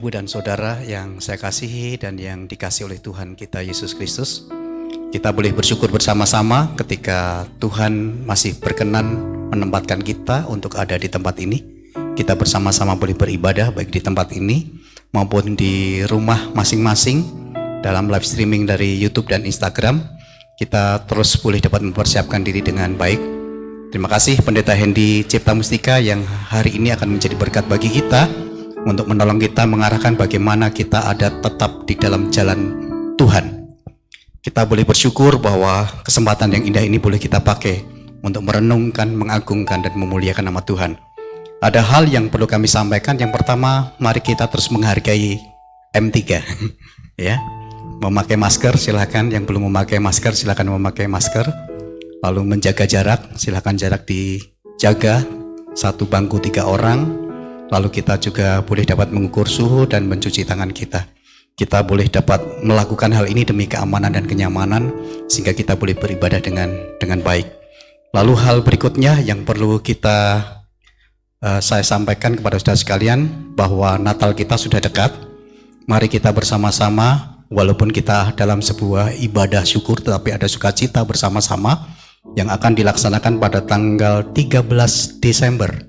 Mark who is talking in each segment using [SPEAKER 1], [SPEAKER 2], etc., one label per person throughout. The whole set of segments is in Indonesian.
[SPEAKER 1] Ibu dan saudara yang saya kasihi dan yang dikasihi oleh Tuhan kita Yesus Kristus, kita boleh bersyukur bersama-sama ketika Tuhan masih berkenan menempatkan kita untuk ada di tempat ini. Kita bersama-sama boleh beribadah baik di tempat ini maupun di rumah masing-masing dalam live streaming dari YouTube dan Instagram. Kita terus boleh dapat mempersiapkan diri dengan baik. Terima kasih Pendeta Hendy Cipta Mustika yang hari ini akan menjadi berkat bagi kita untuk menolong kita mengarahkan bagaimana kita ada tetap di dalam jalan Tuhan. Kita boleh bersyukur bahwa kesempatan yang indah ini boleh kita pakai untuk merenungkan, mengagungkan dan memuliakan nama Tuhan. Ada hal yang perlu kami sampaikan. Yang pertama, mari kita terus menghargai M3 ya. Memakai masker silakan, yang belum memakai masker silakan memakai masker. Lalu menjaga jarak, silakan jarak dijaga, satu bangku 3 orang. Lalu kita juga boleh dapat mengukur suhu dan mencuci tangan kita. Kita boleh dapat melakukan hal ini demi keamanan dan kenyamanan sehingga kita boleh beribadah dengan baik. Lalu hal berikutnya yang perlu saya sampaikan kepada saudara sekalian bahwa Natal kita sudah dekat. Mari kita bersama-sama, walaupun kita dalam sebuah ibadah syukur, tetapi ada sukacita bersama-sama yang akan dilaksanakan pada tanggal 13 Desember.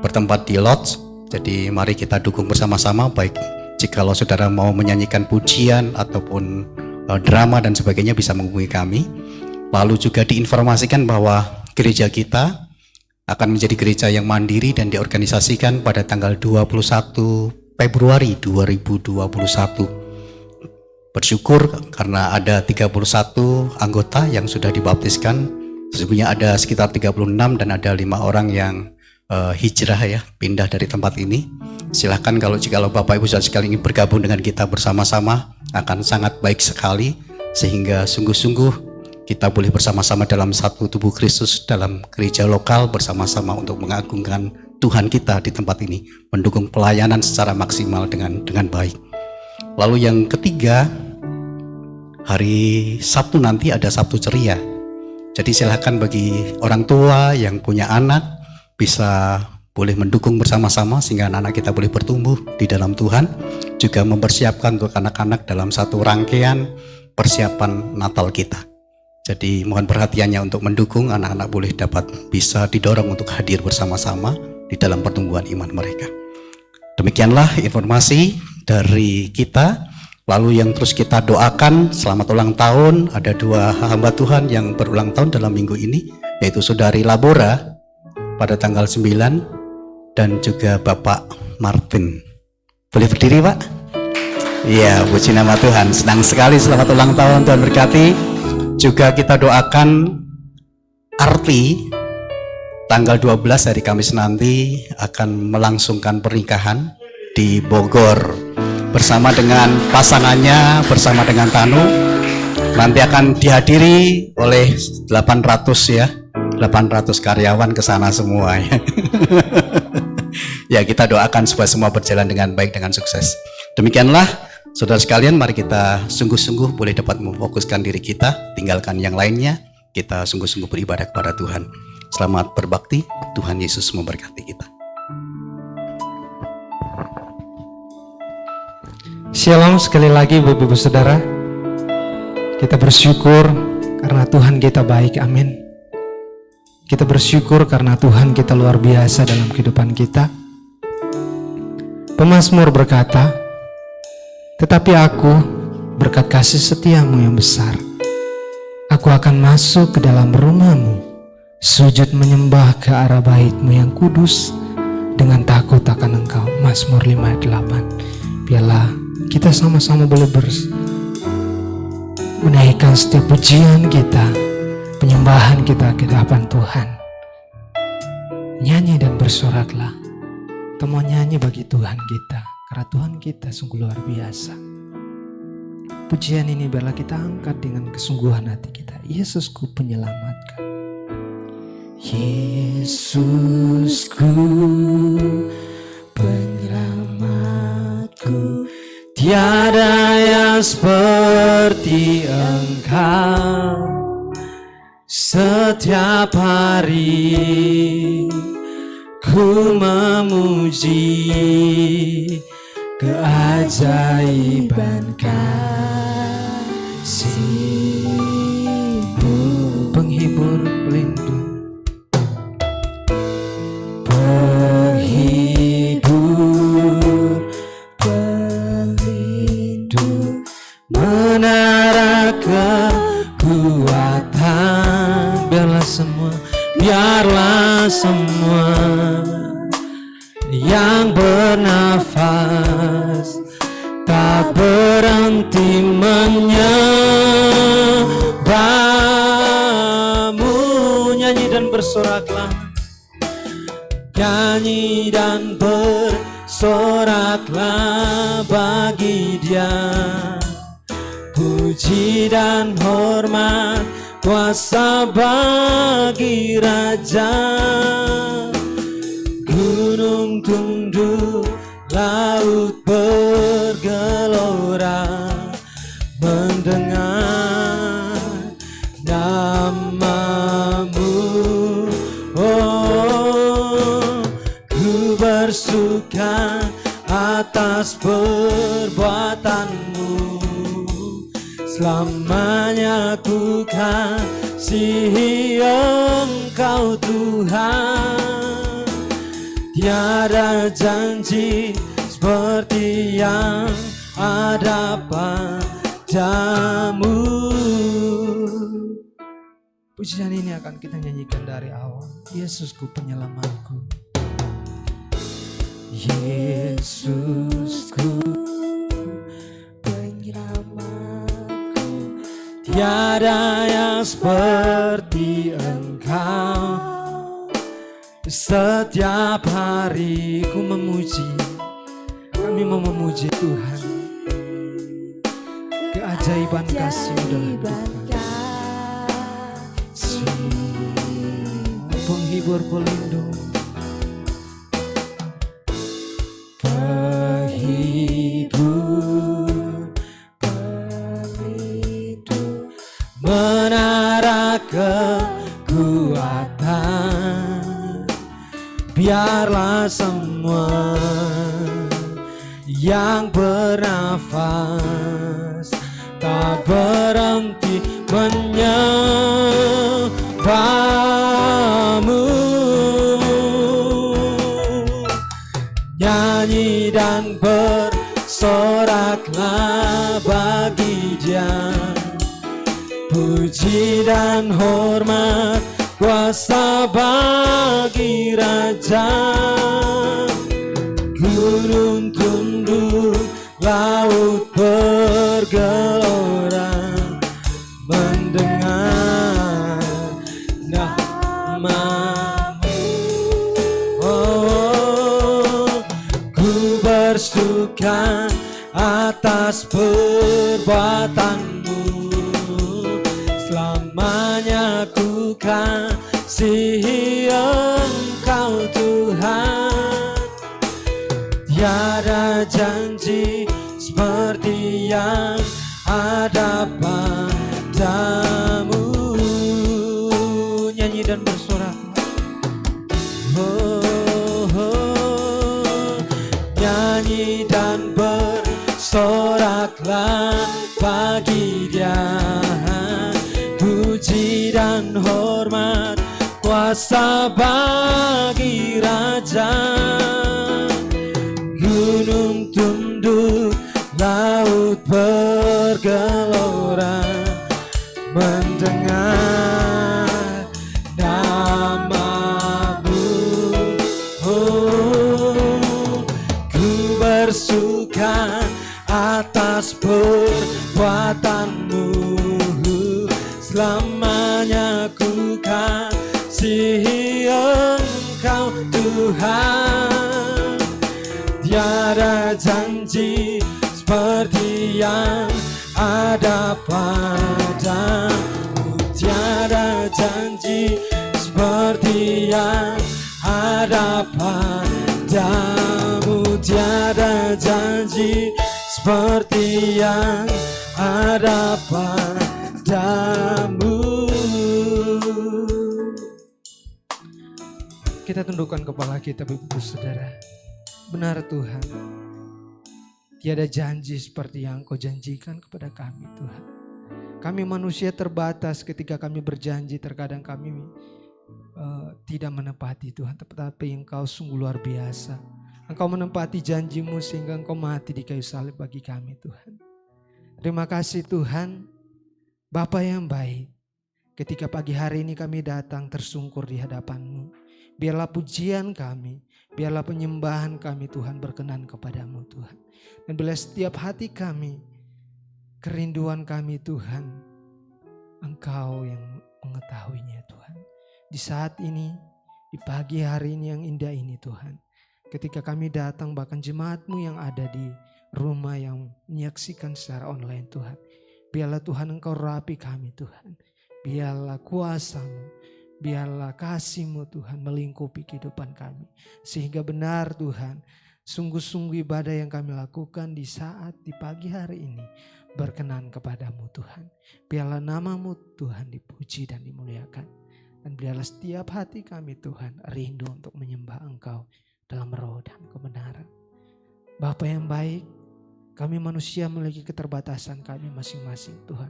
[SPEAKER 1] Bertempat di Lodge. Jadi mari kita dukung bersama-sama, baik jikalau saudara mau menyanyikan pujian ataupun drama dan sebagainya bisa menghubungi kami. Lalu juga diinformasikan bahwa gereja kita akan menjadi gereja yang mandiri dan diorganisasikan pada tanggal 21 Februari 2021. Bersyukur karena ada 31 anggota yang sudah dibaptiskan. Sesungguhnya ada sekitar 36 dan ada 5 orang yang hijrah ya, pindah dari tempat ini. Silahkan kalau Bapak Ibu saudara sekalian ingin bergabung dengan kita bersama-sama, akan sangat baik sekali, sehingga sungguh-sungguh kita boleh bersama-sama dalam satu tubuh Kristus dalam gereja lokal bersama-sama untuk mengagungkan Tuhan kita di tempat ini, mendukung pelayanan secara maksimal dengan baik. Lalu yang ketiga, hari Sabtu nanti ada Sabtu Ceria. Jadi silahkan bagi orang tua yang punya anak bisa boleh mendukung bersama-sama sehingga anak-anak kita boleh bertumbuh di dalam Tuhan, juga mempersiapkan untuk anak-anak dalam satu rangkaian persiapan Natal kita. Jadi mohon perhatiannya untuk mendukung anak-anak boleh dapat bisa didorong untuk hadir bersama-sama di dalam pertumbuhan iman mereka. Demikianlah informasi dari kita. Lalu yang terus kita doakan selamat ulang tahun, ada 2 hamba Tuhan yang berulang tahun dalam minggu ini, yaitu Saudari Labora pada tanggal 9 dan juga Bapak Martin. Boleh berdiri Pak? Iya, puji nama Tuhan. Senang sekali, selamat ulang tahun, Tuhan berkati. Juga kita doakan Arti tanggal 12 hari Kamis nanti akan melangsungkan pernikahan di Bogor bersama dengan pasangannya, bersama dengan Tanu. Nanti akan dihadiri oleh 800 ya, 800 karyawan ke sana semua ya. Ya, kita doakan supaya semua berjalan dengan baik, dengan sukses. Demikianlah saudara sekalian, mari kita sungguh-sungguh boleh dapat memfokuskan diri kita, tinggalkan yang lainnya, kita sungguh-sungguh beribadah kepada Tuhan. Selamat berbakti, Tuhan Yesus memberkati kita.
[SPEAKER 2] Shalom sekali lagi Bapak-Ibu Saudara. Kita bersyukur karena Tuhan kita baik, amin. Kita bersyukur karena Tuhan kita luar biasa dalam kehidupan kita. Pemazmur berkata, tetapi aku berkat kasih setiamu yang besar, aku akan masuk ke dalam rumahmu, sujud menyembah ke arah baitmu yang kudus, dengan takut akan engkau. Mazmur 5 ayat 8. Biarlah kita sama-sama boleh menaikkan setiap pujian kita, penyembahan kita ke hadapan Tuhan. Nyanyi dan bersoraklah. Kita mau nyanyi bagi Tuhan kita, karena Tuhan kita sungguh luar biasa. Pujian ini biarlah kita angkat dengan kesungguhan hati kita. Yesusku penyelamatku, Yesusku penyelamatku, tiada yang seperti Engkau. Setiap hari ku memuji keajaiban kasih-Mu, penghibur pelindung, penghibur pelindung, menara kekuatan. Biarlah semua yang bernafas tak berhenti menyembah-Mu. Nyanyi dan bersoraklah, nyanyi dan bersoraklah bagi Dia, puji dan hormat, kuasa bagi Raja. Gunung tunduk, laut bergelora, mendengar nama-Mu. Oh, ku bersuka atas perbuatan-Mu, selamanya ku kasihi Engkau Tuhan. Tiada janji seperti yang ada padamu. Pujian ini akan kita nyanyikan dari awal. Yesusku penyelamatku, Yesusku penyelamatku, tiada yang seperti Engkau. Setiap hari ku memuji, kami mau memuji Tuhan. Keajaiban kasih-Mu dalam hidup kami, penghibur pelindung, penghibur pelindung, menara kekuatan. Biarlah semua yang bernafas tak berhenti menyembah-Mu. Nyanyi dan bersoraklah bagi Dia, puji dan hormat, kuasa bagi Raja. Gunung tunduk, laut bergelora, mendengar nama-Mu. Oh, ku bersuka atas perbuatan-Mu, selamanya ku kasihi Engkau Tuhan. Tiada janji seperti yang ada padamu. Nyanyi dan bersorak, oh, oh. Nyanyi dan bersoraklah bagi Dia, puji dan hormat, kuasa bagi Raja. Gunung tunduk, laut bergelora, mendengar nama-Mu. Oh, ku bersuka atas perbuatan-Mu, selamanya ku kasihi Engkau Tuhan. Tiada janji seperti yang ada padamu, tiada janji seperti yang ada padamu, tiada janji seperti yang ada padamu. Kita tundukkan kepala kita, Bapak Ibu Saudara. Benar Tuhan, Tiada janji seperti yang Engkau janjikan kepada kami Tuhan. Kami manusia terbatas, ketika kami berjanji terkadang kami tidak menepati Tuhan. Tetapi Engkau sungguh luar biasa. Engkau menepati janji-Mu sehingga Engkau mati di kayu salib bagi kami Tuhan. Terima kasih Tuhan, Bapa yang baik. Ketika pagi hari ini kami datang tersungkur di hadapan-Mu, biarlah pujian kami, biarlah penyembahan kami Tuhan berkenan kepadamu Tuhan. Dan bila setiap hati kami, kerinduan kami Tuhan, Engkau yang mengetahuinya Tuhan. Di saat ini, di pagi hari ini yang indah ini Tuhan, ketika kami datang bahkan jemaat-Mu yang ada di rumah yang menyaksikan secara online Tuhan, biarlah Tuhan Engkau rapi kami Tuhan. Biarlah kuasa-Mu, biarlah kasih-Mu Tuhan melingkupi kehidupan kami. Sehingga benar Tuhan, sungguh-sungguh ibadah yang kami lakukan di saat di pagi hari ini berkenan kepadamu Tuhan. Biarlah nama-Mu Tuhan dipuji dan dimuliakan. Dan biarlah setiap hati kami Tuhan rindu untuk menyembah Engkau dalam roh dan kebenaran. Bapa yang baik, kami manusia memiliki keterbatasan kami masing-masing Tuhan.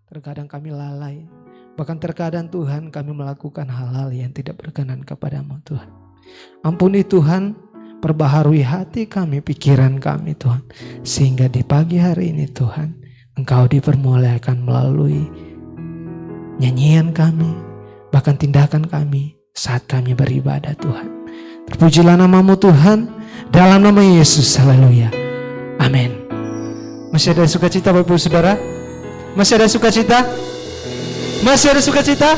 [SPEAKER 2] Terkadang kami lalai, bahkan terkadang Tuhan kami melakukan hal-hal yang tidak berkenan kepadamu Tuhan. Ampuni Tuhan, perbaharui hati kami, pikiran kami Tuhan. Sehingga di pagi hari ini Tuhan, Engkau dipermuliakan melalui nyanyian kami, bahkan tindakan kami saat kami beribadah Tuhan. Terpujilah nama-Mu Tuhan, dalam nama Yesus, haleluya, amin. Masih ada sukacita Bapak Ibu Saudara? Masih ada sukacita? Masih ada sukacita?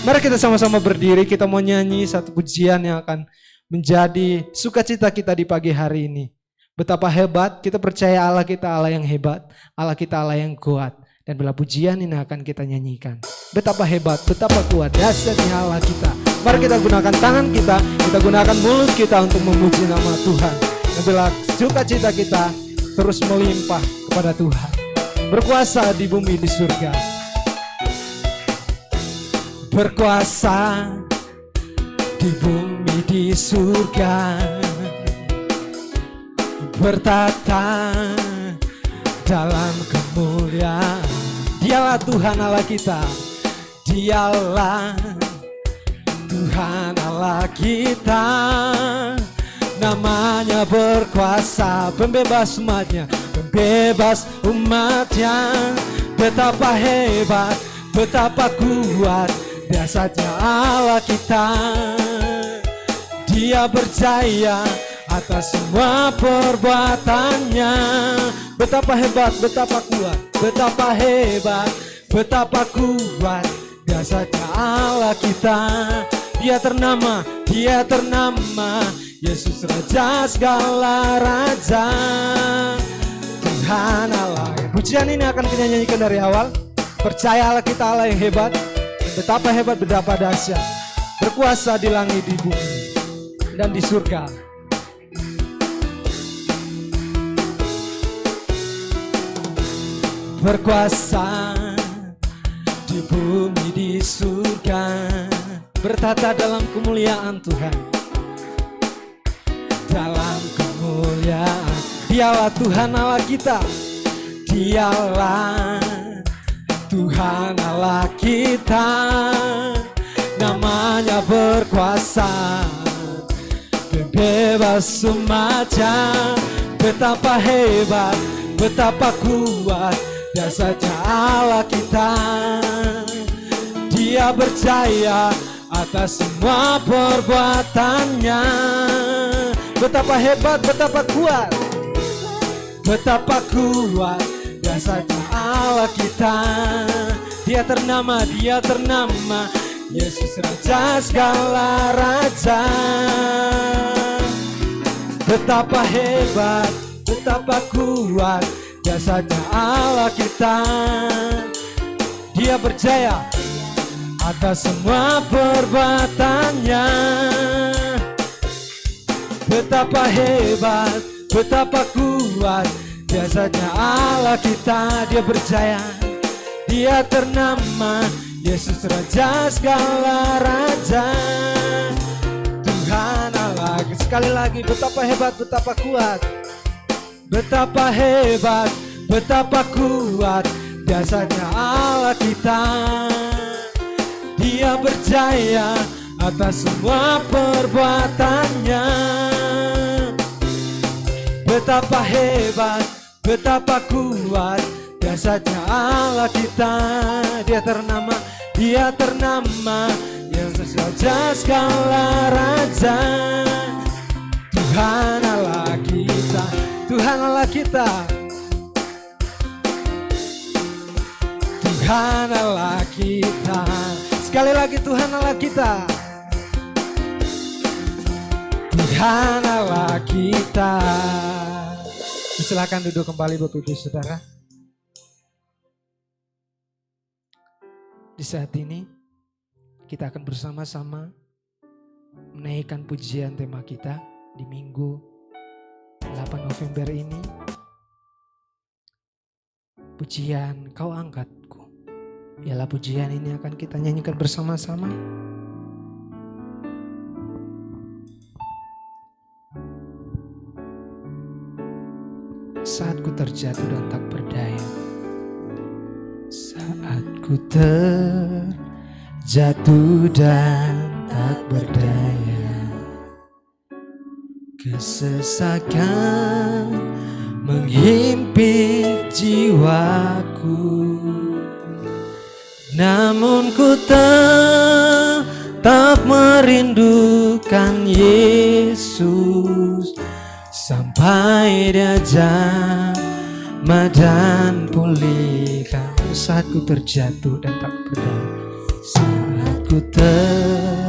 [SPEAKER 2] Mari kita sama-sama berdiri, kita mau nyanyi satu pujian yang akan menjadi sukacita kita di pagi hari ini. Betapa hebat, kita percaya Allah kita Allah yang hebat, Allah kita Allah yang kuat. Dan bila pujian ini akan kita nyanyikan, betapa hebat, betapa kuat, dahsyatnya Allah kita. Mari kita gunakan tangan kita gunakan mulut kita untuk memuji nama Tuhan. Dan bila sukacita kita terus melimpah kepada Tuhan, berkuasa di bumi di surga, berkuasa di bumi di surga, bertata dalam kemuliaan. Dialah Tuhan Allah kita, Dialah Tuhan Allah kita. Namanya berkuasa, pembebas umatnya, pembebas umatnya. Betapa hebat, betapa kuat, dahsyatnya Allah kita. Dia berjaya atas semua perbuatannya. Betapa hebat, betapa kuat, betapa hebat, betapa kuat, dahsyatnya Allah kita. Dia ternama, Yesus Raja segala raja, Tuhan Allah. Pujian ini akan kita nyanyikan dari awal. Percaya Allah kita Allah yang hebat, betapa hebat, betapa dahsyat, berkuasa di langit, di bumi, dan di surga. Berkuasa di bumi, di surga, bertata dalam kemuliaan Tuhan. Dalam kemuliaan, Dialah Tuhan Allah kita, Dialah Tuhan Allah kita. Namanya berkuasa, bebas umatnya. Betapa hebat, betapa kuat, dahsyatnya Allah kita. Dia berjaya atas semua perbuatannya. Betapa hebat, betapa kuat, betapa kuat, dahsyatnya Allah kita. Dia ternama, Yesus Raja segala raja. Betapa hebat, betapa kuat, dahsyatnya Allah kita. Dia berjaya atas semua perbuatannya. Betapa hebat, betapa kuat, dahsyatnya Allah kita. Dia berjaya, Dia ternama, Yesus Raja segala raja, Tuhan Allah. Sekali lagi, betapa hebat, betapa kuat, Betapa hebat, betapa kuat dasarnya Allah kita. Dia berjaya atas semua perbuatannya. Betapa hebat, betapa kuat dasarnya Allah kita. Dia ternama yang sesaja segala raja. Tuhan Allah kita, Tuhan Allah kita, Tuhan Allah kita. Sekali lagi Tuhan Allah kita, Tuhan Allah kita. Silakan duduk kembali Bapak Ibu Saudara. Di saat ini kita akan bersama-sama menaikkan pujian tema kita di Minggu 8 November ini. Pujian Kau Angkatku. Ialah pujian ini akan kita nyanyikan bersama-sama. Saat ku terjatuh dan tak berdaya, saat ku terjatuh dan tak berdaya, kesesakan menghimpit jiwaku. Namun ku tetap merindukan Yesus sampai Dia jamah dan pulihkan. Saat ku terjatuh dan tak berdaya, saat ku terjatuh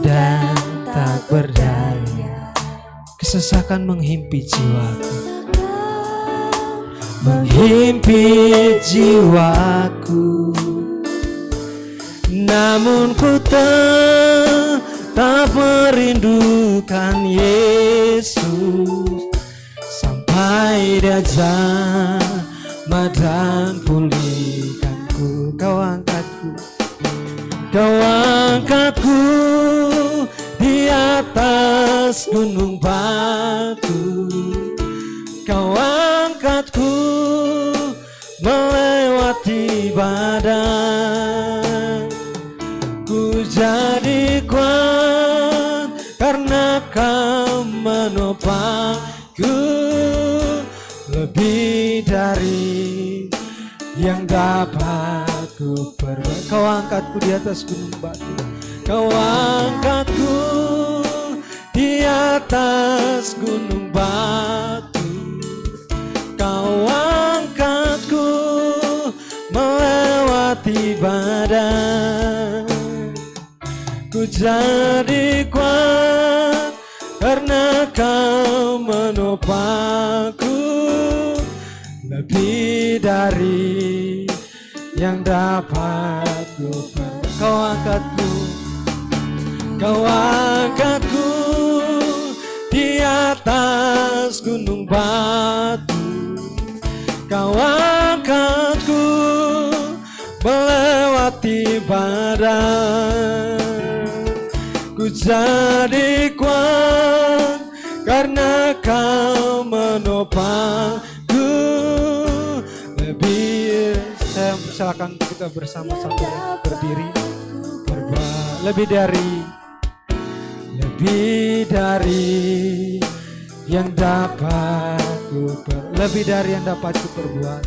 [SPEAKER 2] dan tak berdaya, kesesakan menghimpit jiwaku, menghimpit jiwaku. Namun ku tetap merindukan Yesus sampai Dia jamah dan pulihkanku. Kau angkatku, Kau angkatku di atas gunung batu. Kau angkatku melewati badai. Ku jadi kuat karena Kau menopangku. Lebih dari yang dapat ku perbuat. Kau angkatku di atas gunung batu. Kau angkatku di atas gunung batu. Kau angkatku melewati badai. Ku jadi kuat karena Kau menopangku. Lebih dari yang dapat ku perbuat. Kau angkatku, Kau angkatku di atas gunung batu. Kau angkatku melewati badai. Ku jadi kuat karena Kau menopangku. Saya silakan kita bersama-sama berdiri. Lebih dari yang dapat ku perbuat. Lebih dari yang dapat ku perbuat.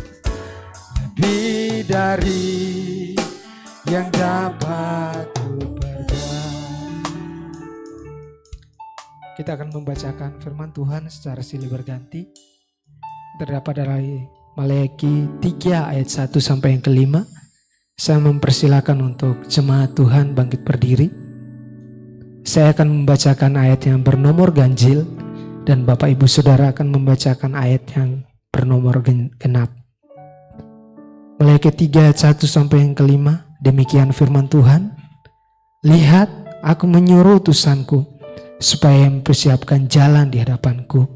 [SPEAKER 2] Lebih dari yang dapat ku perbuat. Kita akan membacakan firman Tuhan secara silih berganti. Terdapat dari Maleakhi 3 ayat 1 sampai yang kelima. Saya mempersilakan untuk jemaat Tuhan bangkit berdiri. Saya akan membacakan ayat yang bernomor ganjil dan Bapak Ibu Saudara akan membacakan ayat yang bernomor genap. Maleakhi 3 ayat 1 sampai yang kelima. Demikian firman Tuhan. Lihat, aku menyuruh utusanku supaya mempersiapkan jalan di hadapanku.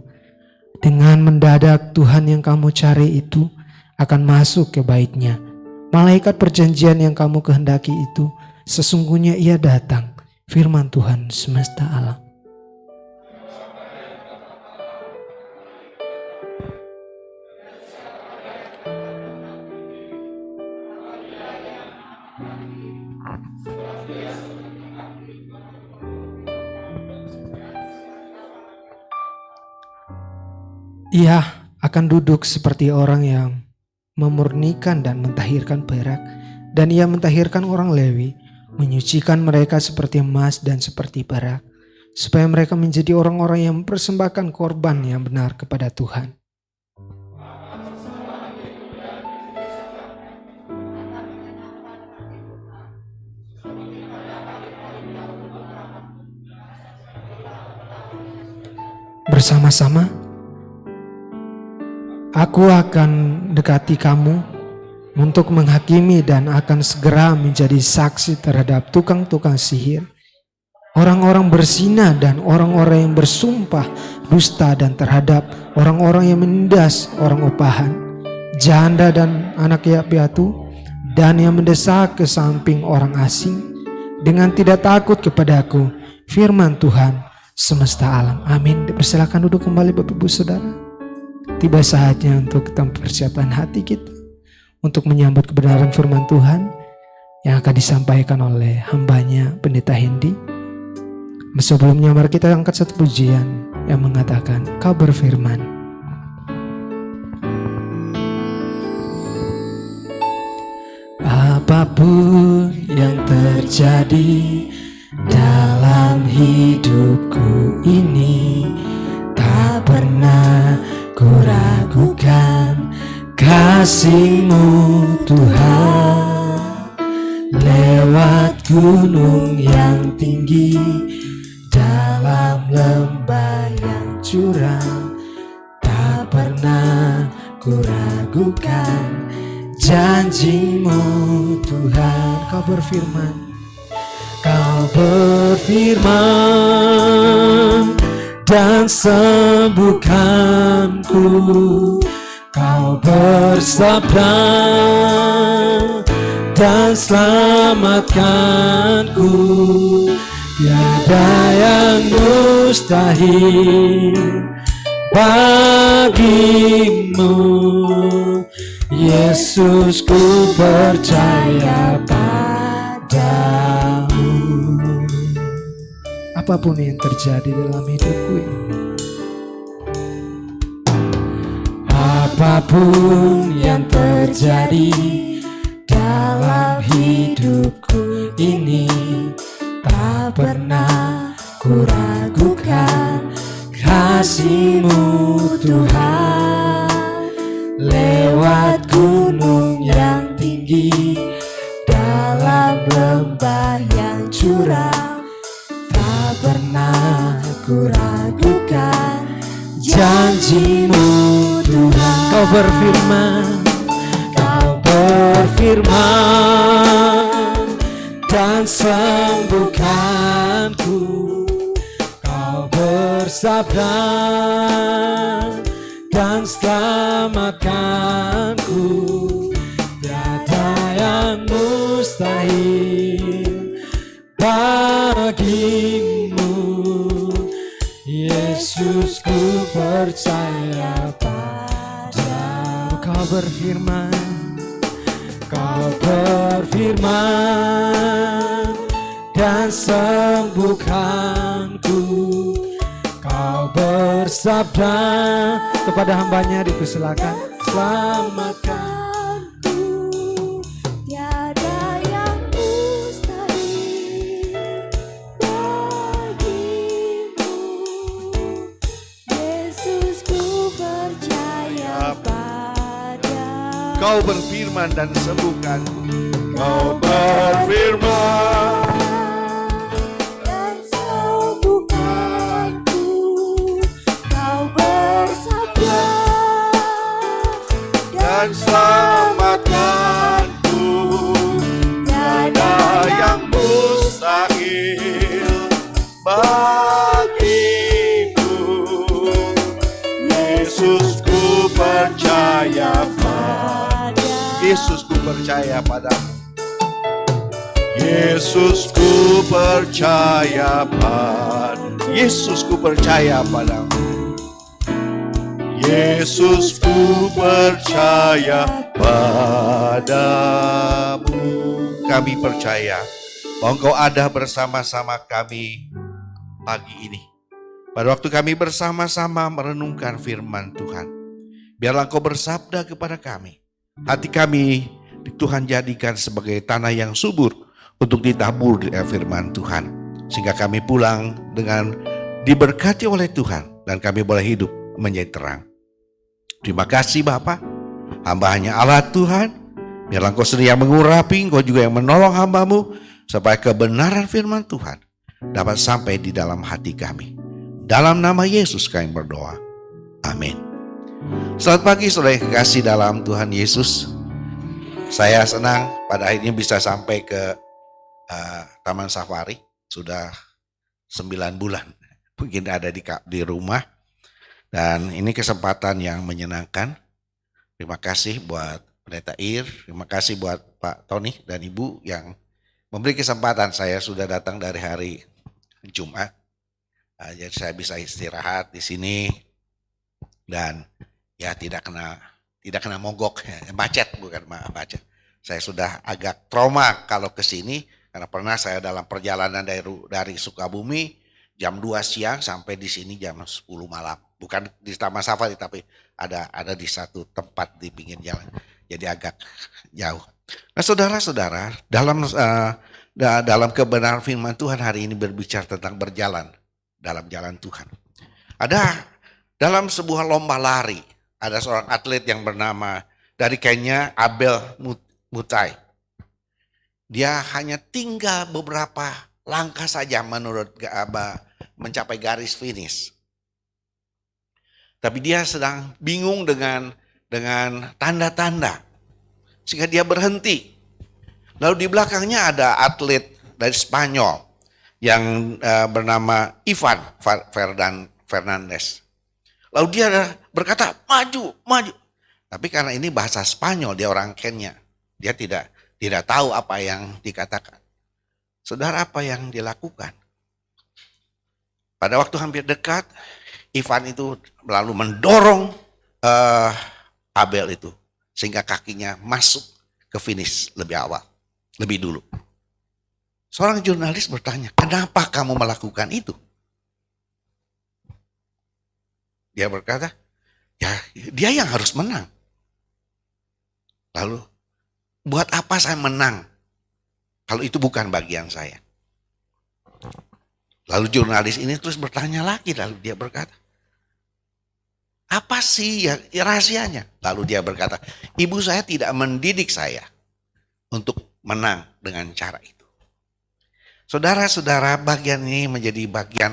[SPEAKER 2] Dengan mendadak Tuhan yang kamu cari itu akan masuk ke bait-Nya. Malaikat perjanjian yang kamu kehendaki itu sesungguhnya Ia datang. Firman Tuhan semesta alam. Ia akan duduk seperti orang yang memurnikan dan mentahirkan perak, dan ia mentahirkan orang Lewi, menyucikan mereka seperti emas dan seperti perak, supaya mereka menjadi orang-orang yang mempersembahkan korban yang benar kepada Tuhan. Bersama-sama, aku akan dekati kamu untuk menghakimi dan akan segera menjadi saksi terhadap tukang-tukang sihir, orang-orang berzina dan orang-orang yang bersumpah dusta, dan terhadap orang-orang yang menindas orang upahan, janda dan anak piatu, dan yang mendesak ke samping orang asing dengan tidak takut kepadaku, firman Tuhan semesta alam. Amin. Persilakan duduk kembali Bapak Ibu Saudara. Tiba saatnya untuk kita mempersiapkan hati kita untuk menyambut kebenaran firman Tuhan yang akan disampaikan oleh hambanya Pendeta Hendy. Sebelumnya mari kita angkat satu pujian yang mengatakan, Kau berfirman. Apapun yang terjadi dalam hidupku ini, tak pernah ku ragukan kasih-Mu Tuhan. Lewat gunung yang tinggi, dalam lembah yang curam, tak pernah ku ragukan janji-Mu Tuhan. Kau berfirman, Kau berfirman dan sembuhkanku, Kau bersabda dan selamatkanku. Tiada yang mustahil bagimu, Yesus, ku percaya padamu. Apapun yang terjadi dalam hidupku ini, apapun yang terjadi dalam hidupku ini, tak pernah ku ragukan kasih-Mu Tuhan. Lewat gunung yang tinggi, dalam lembah yang curam, tak pernah ku ragukan janji-Mu Tuhan. Kau berfirman, Kau berfirman dan sembuhkanku, Kau bersabda dan selamatkanku. Tiada yang mustahil bagimu, Yesus, ku percaya padamu. Kau berfirman, Kau berfirman dan sembuhkanku, Kau bersabda kepada hambanya, dipersilakan, selamatkanku.
[SPEAKER 3] Tiada yang mustahil bagimu, Yesus, ku percaya padamu.
[SPEAKER 4] Kau berfirman dan sembuhkanku, Kau berfirman
[SPEAKER 3] dan sembuhkanku, Kau bersabda
[SPEAKER 4] dan selamatkanku. Tiada yang mustahil bagimu, Yesus, ku percaya padamu. Yesus, ku percaya padamu. Yesus, ku percaya padamu. Yesus, ku percaya padamu. Yesus, ku percaya padamu. Kami percaya bahwa Engkau ada bersama-sama kami pagi ini. Pada waktu kami bersama-sama merenungkan firman Tuhan, biarlah Engkau bersabda kepada kami. Hati kami Tuhan jadikan sebagai tanah yang subur untuk ditabur dengan firman Tuhan. Sehingga kami pulang dengan diberkati oleh Tuhan dan kami boleh hidup menjadi terang. Terima kasih Bapa, hamba hanya Allah Tuhan. Biarlah Engkau sedia mengurapi, Engkau juga yang menolong hamba-Mu supaya kebenaran firman Tuhan dapat sampai di dalam hati kami. Dalam nama Yesus kami berdoa. Amin. Selamat pagi saudara yang kekasih dalam Tuhan Yesus. Saya senang pada akhirnya bisa sampai ke Taman Safari. Sudah 9 bulan mungkin ada di rumah. Dan ini kesempatan yang menyenangkan. Terima kasih buat Pendeta Ir. Terima kasih buat Pak Tony dan Ibu yang memberi kesempatan. Saya sudah datang dari hari Jumat. Jadi saya bisa istirahat di sini dan ya tidak kena mogok, macet bukan macet. Saya sudah agak trauma kalau ke sini karena pernah saya dalam perjalanan dari Sukabumi jam 2 siang sampai di sini jam 10 malam. Bukan di Taman Safari tapi ada di satu tempat di pinggir jalan. Jadi agak jauh. Nah, saudara-saudara, dalam kebenaran firman Tuhan hari ini berbicara tentang berjalan dalam jalan Tuhan. Ada dalam sebuah lomba lari, ada seorang atlet yang bernama dari Kenya, Abel Mutai. Dia hanya tinggal beberapa langkah saja menurut mencapai garis finish. Tapi dia sedang bingung dengan tanda-tanda. Sehingga dia berhenti. Lalu di belakangnya ada atlet dari Spanyol yang bernama Ivan Fernandez. Lalu dia berkata, maju. Tapi karena ini bahasa Spanyol, dia orang Kenya. Dia tidak tahu apa yang dikatakan. Saudara, apa yang dilakukan? Pada waktu hampir dekat, Ivan itu lalu mendorong Abel itu. Sehingga kakinya masuk ke finish lebih awal, lebih dulu. Seorang jurnalis bertanya, kenapa kamu melakukan itu? Dia berkata, ya dia yang harus menang. Lalu, buat apa saya menang? Kalau itu bukan bagian saya. Lalu jurnalis ini terus bertanya lagi, lalu dia berkata, apa sih ya rahasianya? Lalu dia berkata, ibu saya tidak mendidik saya untuk menang dengan cara itu. Saudara-saudara, bagian ini menjadi bagian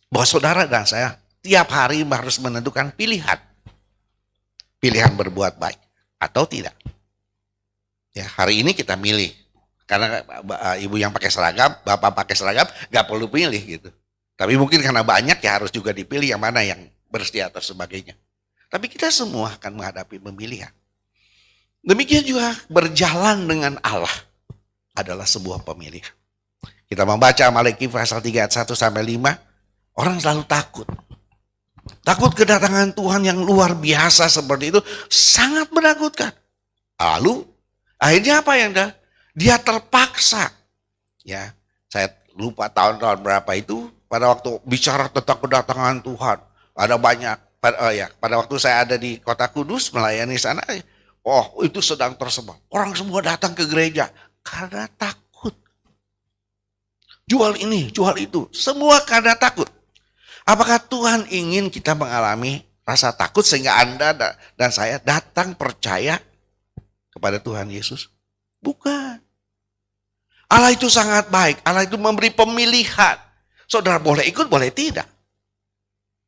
[SPEAKER 4] bahwa saudara dan saya tiap hari harus menentukan pilihan. Pilihan berbuat baik atau tidak. Ya, hari ini kita milih. Karena ibu yang pakai seragam, bapak pakai seragam, gak perlu pilih gitu. Tapi mungkin karena banyak ya harus juga dipilih yang mana yang bersih atau sebagainya. Tapi kita semua akan menghadapi pemilihan. Demikian juga berjalan dengan Allah adalah sebuah pemilihan. Kita membaca Malaki pasal 3 ayat 1 sampai 5, orang selalu takut. Takut kedatangan Tuhan yang luar biasa seperti itu sangat menakutkan. Lalu akhirnya apa yang dia terpaksa. Ya, saya lupa tahun-tahun berapa itu pada waktu bicara tentang kedatangan Tuhan. Ada banyak pada waktu saya ada di Kota Kudus melayani sana, itu sedang tersebar. Orang semua datang ke gereja karena takut. Jual ini, jual itu. Semua karena takut. Apakah Tuhan ingin kita mengalami rasa takut sehingga Anda dan saya datang percaya kepada Tuhan Yesus? Bukan. Allah itu sangat baik. Allah itu memberi pemilihan. Saudara boleh ikut, boleh tidak.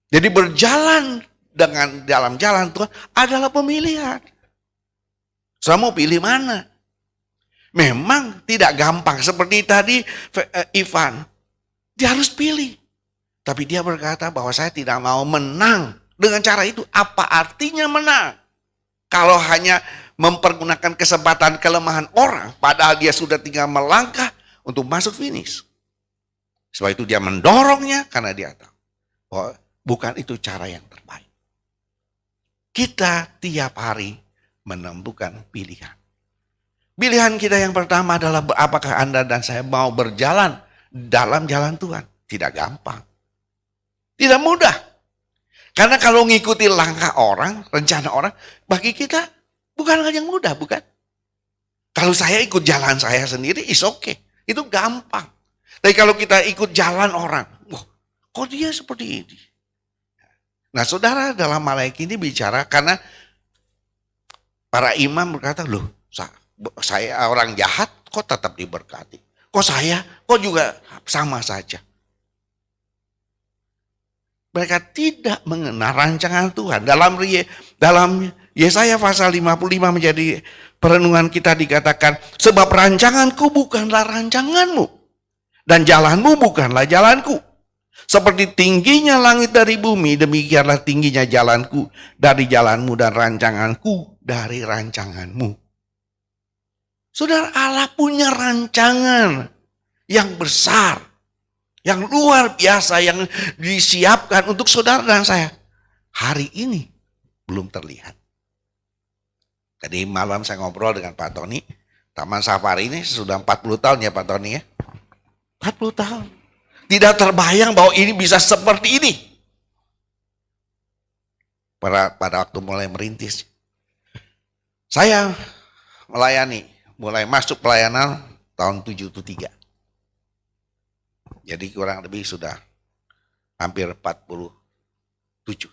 [SPEAKER 4] Jadi berjalan dengan dalam jalan Tuhan adalah pemilihan. Saudara mau pilih mana? Memang tidak gampang. Seperti tadi Ivan. Dia harus pilih. Tapi dia berkata bahwa saya tidak mau menang. Dengan cara itu apa artinya menang? Kalau hanya mempergunakan kesempatan kelemahan orang. Padahal dia sudah tinggal melangkah untuk masuk finish. Sebab itu dia mendorongnya karena dia tahu. Bahwa bukan itu cara yang terbaik. Kita tiap hari menentukan pilihan. Pilihan kita yang pertama adalah apakah Anda dan saya mau berjalan dalam jalan Tuhan. Tidak gampang. Tidak mudah. Karena kalau ngikuti langkah orang, rencana orang, bagi kita bukan hal yang mudah, bukan? Kalau saya ikut jalan saya sendiri, is okay. Itu gampang. Tapi kalau kita ikut jalan orang, wah, kok dia seperti ini? Nah, saudara, dalam Malaiki ini bicara karena para imam berkata, loh, saya orang jahat kok tetap diberkati. Kok saya, kok juga sama saja. Mereka tidak mengenal rancangan Tuhan. Dalam Yesaya pasal 55 menjadi perenungan kita dikatakan, sebab rancanganku bukanlah rancanganmu, dan jalanmu bukanlah jalanku. Seperti tingginya langit dari bumi, demikianlah tingginya jalanku dari jalanmu dan rancanganku dari rancanganmu. Saudara, Allah punya rancangan yang besar, yang luar biasa, yang disiapkan untuk saudara dan saya. Hari ini belum terlihat. Tadi malam saya ngobrol dengan Pak Tony, Taman Safari ini sudah 40 tahun ya Pak Tony ya. 40 tahun. Tidak terbayang bahwa ini bisa seperti ini. Pada waktu mulai merintis. Saya melayani, mulai masuk pelayanan tahun 73. Jadi kurang lebih sudah hampir 47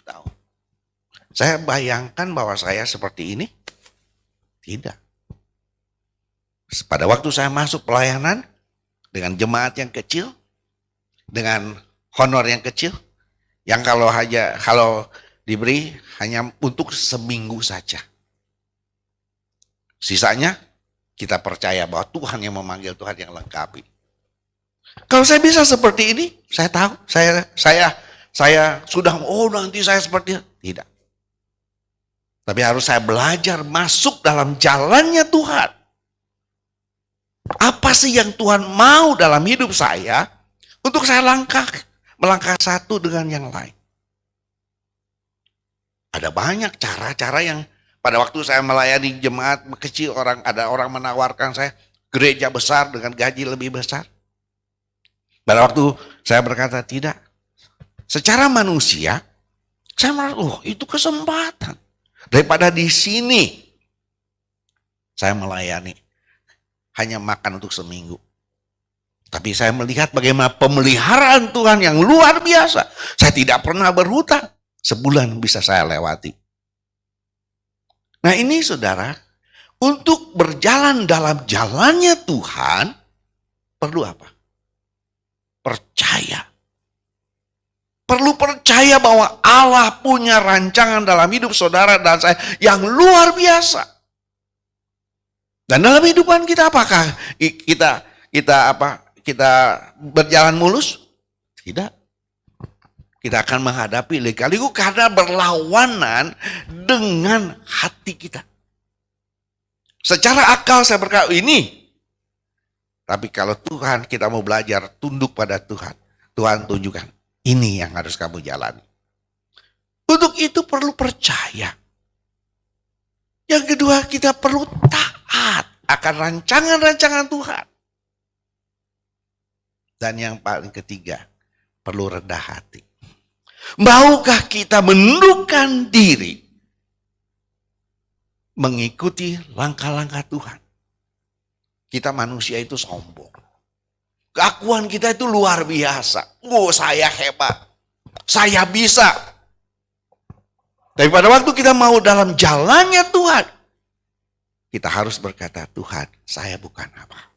[SPEAKER 4] tahun. Saya bayangkan bahwa saya seperti ini? Tidak. Pada waktu saya masuk pelayanan dengan jemaat yang kecil, dengan honor yang kecil, yang kalau diberi hanya untuk seminggu saja. Sisanya kita percaya bahwa Tuhan yang memanggil, Tuhan yang lengkapi. Kalau saya bisa seperti ini, saya tahu, saya sudah, nanti saya seperti itu. Tidak. Tapi harus saya belajar masuk dalam jalannya Tuhan. Apa sih yang Tuhan mau dalam hidup saya, untuk saya melangkah satu dengan yang lain. Ada banyak cara-cara yang pada waktu saya melayani jemaat kecil, ada orang menawarkan saya gereja besar dengan gaji lebih besar. Pada waktu saya berkata tidak. Secara manusia, saya merasa, itu kesempatan. Daripada di sini, saya melayani. Hanya makan untuk seminggu. Tapi saya melihat bagaimana pemeliharaan Tuhan yang luar biasa. Saya tidak pernah berhutang. Sebulan bisa saya lewati. Nah ini saudara, untuk berjalan dalam jalannya Tuhan, perlu apa? Percaya. Perlu percaya bahwa Allah punya rancangan dalam hidup saudara dan saya yang luar biasa. Dan dalam kehidupan kita apakah kita berjalan mulus? Tidak. Kita akan menghadapi lika-liku karena berlawanan dengan hati kita. Secara akal saya berkata ini. Tapi kalau Tuhan kita mau belajar tunduk pada Tuhan. Tuhan tunjukkan. Ini yang harus kamu jalani. Untuk itu perlu percaya. Yang kedua kita perlu taat akan rancangan-rancangan Tuhan. Dan yang paling ketiga perlu rendah hati. Maukah kita menundukkan diri mengikuti langkah-langkah Tuhan? Kita manusia itu sombong. Keakuan kita itu luar biasa. Saya hebat. Saya bisa. Tapi pada waktu kita mau dalam jalannya Tuhan, kita harus berkata, Tuhan, saya bukan apa-apa.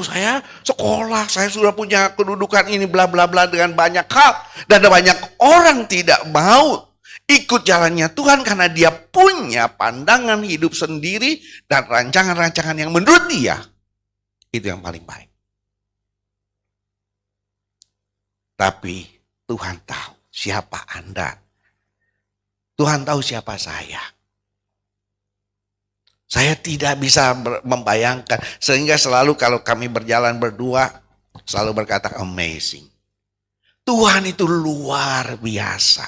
[SPEAKER 4] Saya sekolah, saya sudah punya kedudukan ini, bla bla bla dengan banyak hal. Dan ada banyak orang tidak mau ikut jalannya Tuhan karena dia punya pandangan hidup sendiri dan rancangan-rancangan yang menurut dia itu yang paling baik. Tapi Tuhan tahu siapa Anda. Tuhan tahu siapa saya. Saya tidak bisa membayangkan. Sehingga selalu kalau kami berjalan berdua, selalu berkata amazing. Tuhan itu luar biasa.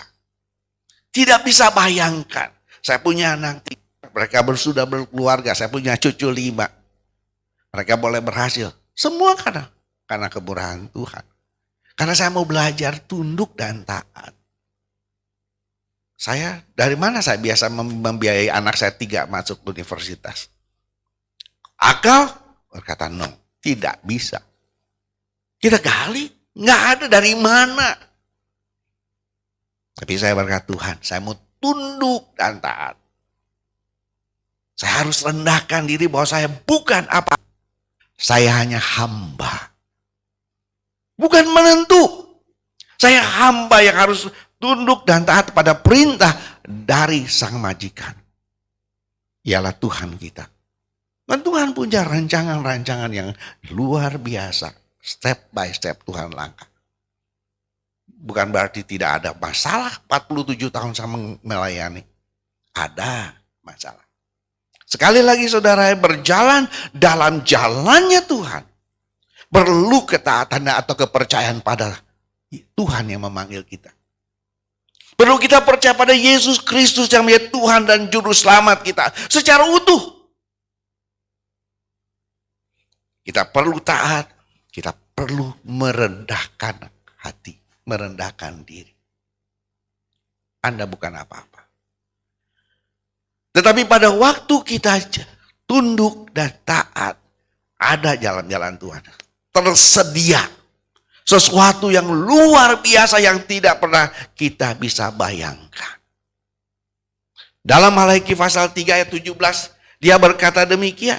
[SPEAKER 4] Tidak bisa bayangkan. Saya punya anak 3, mereka sudah berkeluarga. Saya punya cucu 5. Mereka boleh berhasil. Semua karena kemurahan Tuhan. Karena saya mau belajar tunduk dan taat. Dari mana saya biasa membiayai anak saya 3 masuk universitas? Akal berkata no, tidak bisa. Kita gali, nggak ada dari mana. Tapi saya berkata Tuhan, saya mau tunduk dan taat. Saya harus rendahkan diri bahwa saya bukan apa. Saya hanya hamba. Bukan menentu. Saya hamba yang harus tunduk dan taat pada perintah dari sang majikan. Ialah Tuhan kita. Dan Tuhan punya rancangan-rancangan yang luar biasa. Step by step Tuhan langkah. Bukan berarti tidak ada masalah 47 tahun saya melayani. Ada masalah. Sekali lagi saudara, berjalan dalam jalannya Tuhan. Perlu ketaatan atau kepercayaan pada Tuhan yang memanggil kita. Perlu kita percaya pada Yesus Kristus yang menjadi Tuhan dan Juru Selamat kita secara utuh. Kita perlu taat, kita perlu merendahkan hati, merendahkan diri. Anda bukan apa-apa. Tetapi pada waktu kita tunduk dan taat, ada jalan-jalan Tuhan. Tersedia sesuatu yang luar biasa yang tidak pernah kita bisa bayangkan. Dalam Malaiki pasal 3 ayat 17, dia berkata demikian.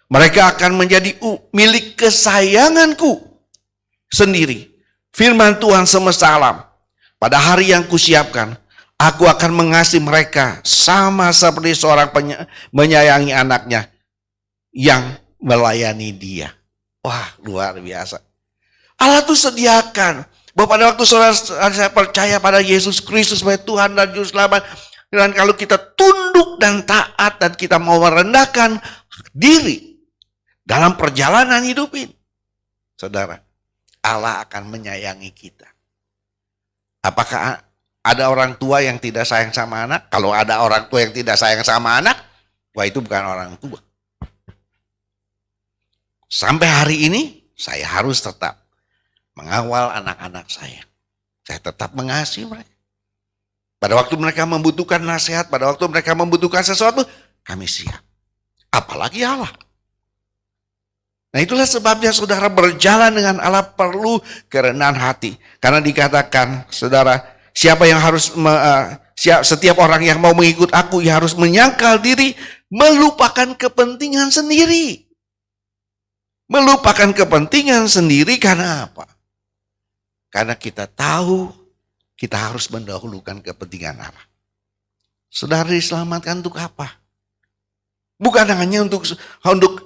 [SPEAKER 4] Mereka akan menjadi milik kesayanganku sendiri. Firman Tuhan semesta alam. Pada hari yang kusiapkan, aku akan mengasihi mereka sama seperti seorang menyayangi anaknya yang melayani dia. Wah, luar biasa. Allah tuh sediakan bahwa pada waktu saya percaya pada Yesus Kristus sebagai Tuhan dan Juru Selamat, dan kalau kita tunduk dan taat dan kita mau merendahkan diri dalam perjalanan hidup ini, saudara, Allah akan menyayangi kita. Apakah ada orang tua yang tidak sayang sama anak? Kalau ada orang tua yang tidak sayang sama anak, wah itu bukan orang tua. Sampai hari ini, saya harus tetap mengawal anak-anak saya. Saya tetap mengasihi mereka. Pada waktu mereka membutuhkan nasihat, pada waktu mereka membutuhkan sesuatu, kami siap. Apalagi Allah. Nah itulah sebabnya saudara berjalan dengan Allah perlu kerendahan hati. Karena dikatakan saudara, setiap orang yang mau mengikut aku, ia harus menyangkal diri, melupakan kepentingan sendiri. Melupakan kepentingan sendiri karena apa? Karena kita tahu kita harus mendahulukan kepentingan Allah. Saudara diselamatkan untuk apa? Bukan hanya untuk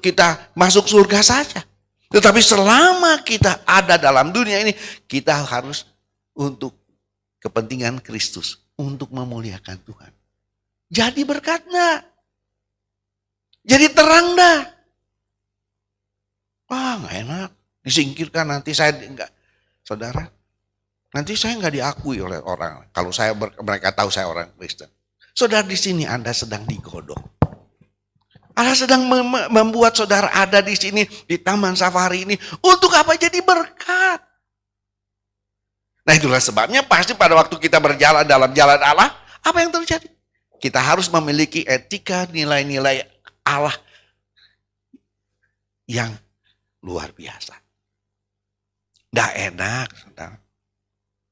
[SPEAKER 4] kita masuk surga saja. Tetapi selama kita ada dalam dunia ini, kita harus untuk kepentingan Kristus. Untuk memuliakan Tuhan. Jadi berkat enggak? Jadi terang enggak? Wah gak enak. Disingkirkan nanti saya enggak. Saudara, nanti saya enggak diakui oleh orang. Kalau mereka tahu saya orang Kristen. Saudara, di sini Anda sedang digodok. Allah sedang membuat saudara ada di sini, di Taman Safari ini. Untuk apa? Jadi berkat. Nah itulah sebabnya pasti pada waktu kita berjalan dalam jalan Allah, apa yang terjadi? Kita harus memiliki etika, nilai-nilai Allah yang luar biasa. Nggak enak, saudara.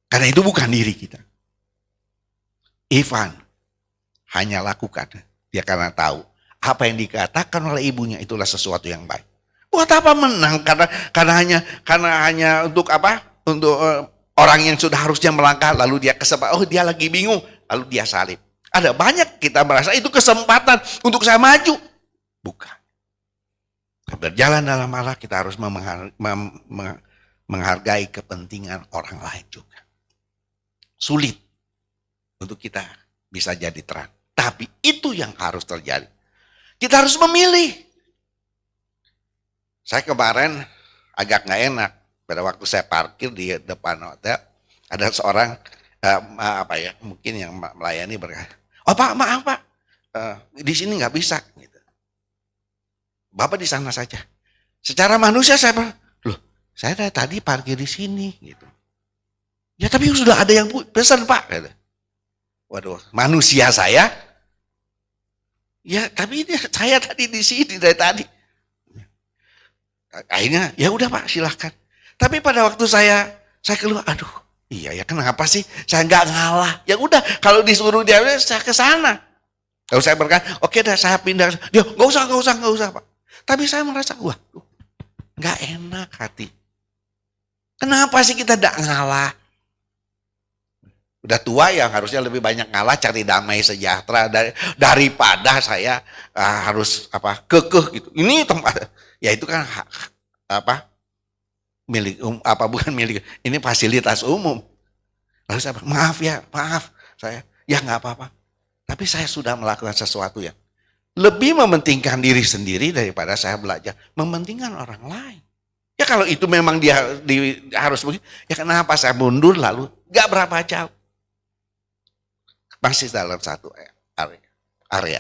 [SPEAKER 4] Karena itu bukan diri kita. Ivan hanya lakukan, dia karena tahu. Apa yang dikatakan oleh ibunya itulah sesuatu yang baik. Buat apa menang? Karena hanya untuk apa? Untuk orang yang sudah harusnya melangkah lalu dia kesempatan. Oh dia lagi bingung lalu dia salib. Ada banyak kita merasa itu kesempatan untuk saya maju. Bukan. Berjalan dalam Allah kita harus menghargai kepentingan orang lain juga. Sulit untuk kita bisa jadi terang. Tapi itu yang harus terjadi. Kita harus memilih. Saya kemarin agak nggak enak. Pada waktu saya parkir di depan hotel, ada seorang mungkin yang melayani berkata, "Oh Pak, maaf Pak, di sini nggak bisa." Gitu. Bapak di sana saja. Secara manusia saya Saya dari tadi parkir di sini gitu. Ya tapi sudah ada yang pesan Pak. Gitu. Waduh, manusia saya. Ya tapi ini saya tadi di sini dari tadi. Akhirnya ya udah Pak silahkan. Tapi pada waktu saya keluar, aduh iya ya kenapa sih saya nggak ngalah. Ya udah kalau disuruh dia saya ke sana. Kalau saya berkata oke dah saya pindah. Dia nggak usah Pak. Tapi saya merasa wah nggak enak hati. Kenapa sih kita tidak ngalah? Udah tua ya harusnya lebih banyak ngalah cari damai sejahtera daripada saya harus kekeh gitu. Ini tempat ya itu kan milik bukan milik, ini fasilitas umum. Lalu saya maaf saya ya nggak apa-apa. Tapi saya sudah melakukan sesuatu yang lebih mementingkan diri sendiri daripada saya belajar mementingkan orang lain. Ya kalau itu memang dia harus begitu, ya kenapa saya mundur lalu nggak berapa jauh. Masih dalam satu area.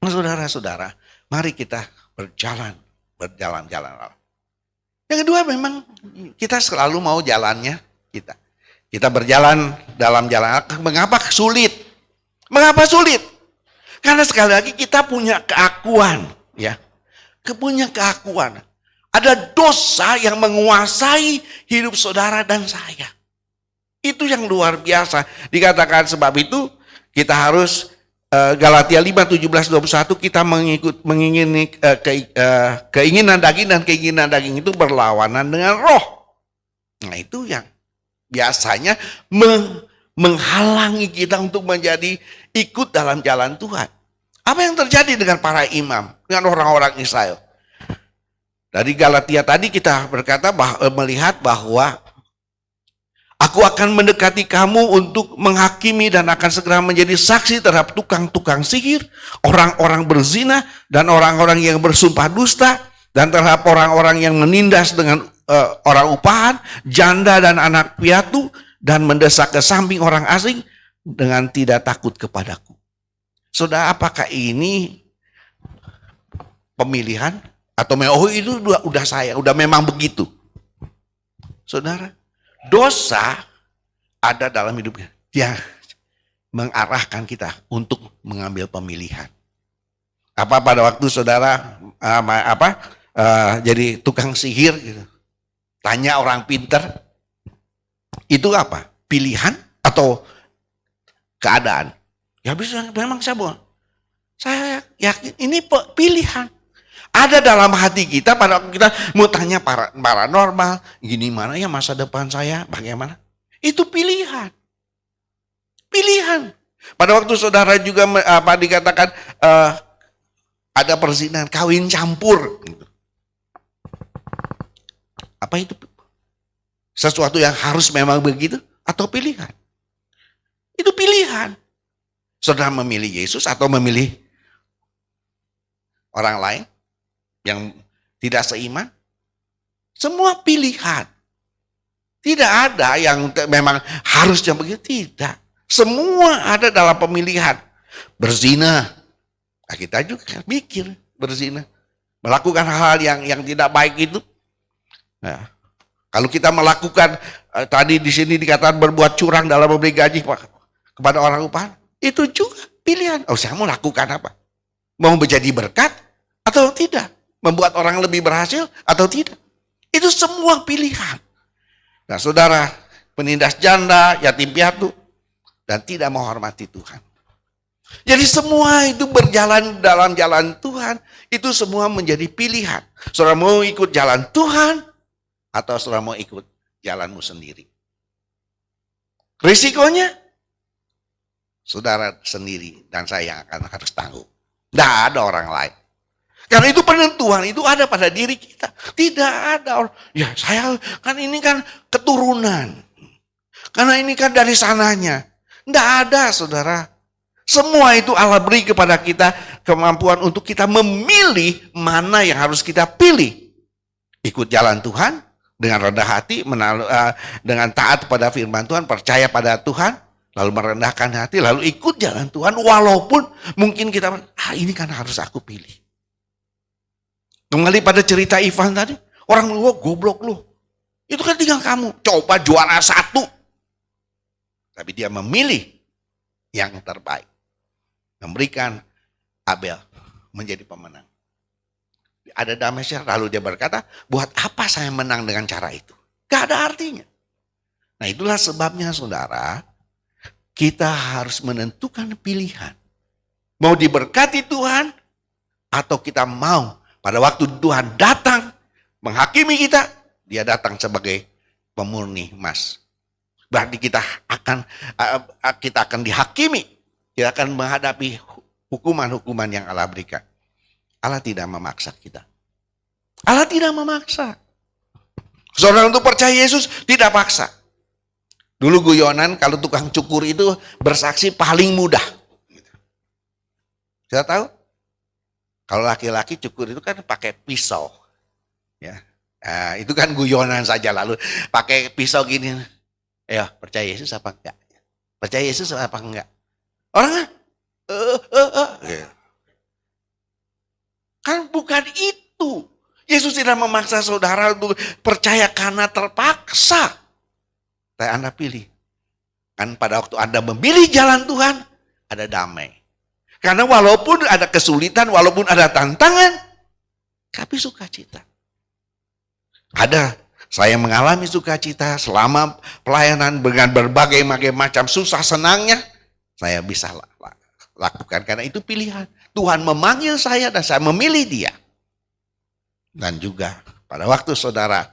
[SPEAKER 4] Saudara-saudara, mari kita berjalan-jalan. Yang kedua memang kita selalu mau jalannya kita. Kita berjalan dalam jalan. Mengapa sulit? Mengapa sulit? Karena sekali lagi kita punya keakuan, ya. Punya keakuan. Ada dosa yang menguasai hidup saudara dan saya. Itu yang luar biasa. Dikatakan sebab itu kita harus Galatia 5:17-21 kita mengingini keinginan daging dan keinginan daging itu berlawanan dengan roh. Nah itu yang biasanya menghalangi kita untuk menjadi ikut dalam jalan Tuhan. Apa yang terjadi dengan para imam, dengan orang-orang Israel? Dari Galatia tadi kita berkata melihat bahwa aku akan mendekati kamu untuk menghakimi dan akan segera menjadi saksi terhadap tukang-tukang sihir, orang-orang berzina, dan orang-orang yang bersumpah dusta, dan terhadap orang-orang yang menindas dengan orang upahan, janda dan anak piatu, dan mendesak ke samping orang asing dengan tidak takut kepadaku. Saudara, apakah ini pemilihan? Atau itu udah memang begitu? Saudara, dosa ada dalam hidupnya. Dia mengarahkan kita untuk mengambil pemilihan. Apa pada waktu saudara jadi tukang sihir gitu. Tanya orang pinter, itu apa? Pilihan atau keadaan? Ya bisa memang saya yakin ini pilihan. Ada dalam hati kita pada waktu kita mau tanya paranormal, gini mana ya masa depan saya, bagaimana? Itu pilihan. Pilihan. Pada waktu saudara juga dikatakan ada perzinahan, kawin campur. Apa itu? Sesuatu yang harus memang begitu atau pilihan? Itu pilihan. Saudara memilih Yesus atau memilih orang lain yang tidak seiman? Semua pilihan. Tidak ada yang memang harusnya begitu, tidak. Semua ada dalam pemilihan. Berzina, nah kita juga mikir berzina. Melakukan hal yang tidak baik itu. Nah, kalau kita melakukan, tadi di sini dikatakan berbuat curang dalam memberi gaji kepada orang upahan, itu juga pilihan. Oh, saya mau lakukan apa? Mau menjadi berkat atau tidak? Membuat orang lebih berhasil atau tidak? Itu semua pilihan. Nah saudara, penindas janda, yatim piatu, dan tidak menghormati Tuhan. Jadi semua itu berjalan dalam jalan Tuhan, itu semua menjadi pilihan. Saudara mau ikut jalan Tuhan, atau saudara mau ikut jalanmu sendiri. Risikonya, saudara sendiri dan saya yang akan harus tanggung. Tidak ada orang lain. Karena itu penentuan itu ada pada diri kita. Tidak ada orang, ya saya kan ini kan keturunan. Karena ini kan dari sananya. Tidak ada saudara. Semua itu Allah beri kepada kita kemampuan untuk kita memilih mana yang harus kita pilih. Ikut jalan Tuhan dengan rendah hati, dengan taat pada firman Tuhan, percaya pada Tuhan, lalu merendahkan hati, lalu ikut jalan Tuhan. Walaupun mungkin kita, ini kan harus aku pilih. Kembali pada cerita Ivan tadi, orang lu goblok lu. Itu kan tinggal kamu. Coba juara 1. Tapi dia memilih yang terbaik. Memberikan Abel menjadi pemenang. Ada Damesya, lalu dia berkata, buat apa saya menang dengan cara itu? Gak ada artinya. Nah itulah sebabnya saudara, kita harus menentukan pilihan. Mau diberkati Tuhan, atau kita mau pada waktu Tuhan datang menghakimi kita, dia datang sebagai pemurni emas. Berarti kita akan dihakimi, kita akan menghadapi hukuman-hukuman yang Allah berikan. Allah tidak memaksa kita. Allah tidak memaksa. Saudara untuk percaya Yesus tidak paksa. Dulu guyonan kalau tukang cukur itu bersaksi paling mudah. Kita tahu? Kalau laki-laki cukur itu kan pakai pisau. Ya. Nah, itu kan guyonan saja, lalu pakai pisau gini. Ya, percaya Yesus apa enggak? Percaya Yesus apa enggak? Orang gitu. Kan bukan itu. Yesus tidak memaksa saudara untuk percaya karena terpaksa. Tapi Anda pilih. Kan pada waktu Anda memilih jalan Tuhan, ada damai. Karena walaupun ada kesulitan, walaupun ada tantangan, tapi sukacita. Ada, saya mengalami sukacita selama pelayanan dengan berbagai macam susah senangnya, saya bisa lakukan karena itu pilihan. Tuhan memanggil saya dan saya memilih dia. Dan juga pada waktu saudara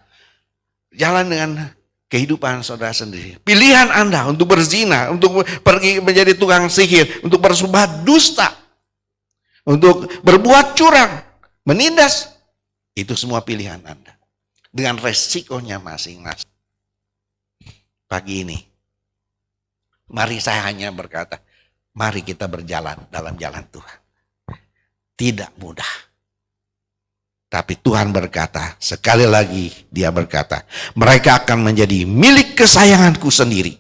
[SPEAKER 4] jalan dengan kehidupan saudara sendiri. Pilihan Anda untuk berzina, untuk pergi menjadi tukang sihir, untuk bersumpah dusta, untuk berbuat curang, menindas, itu semua pilihan Anda. Dengan resikonya masing-masing. Pagi ini, mari saya hanya berkata, mari kita berjalan dalam jalan Tuhan. Tidak mudah. Tapi Tuhan berkata, sekali lagi dia berkata, mereka akan menjadi milik kesayanganku sendiri.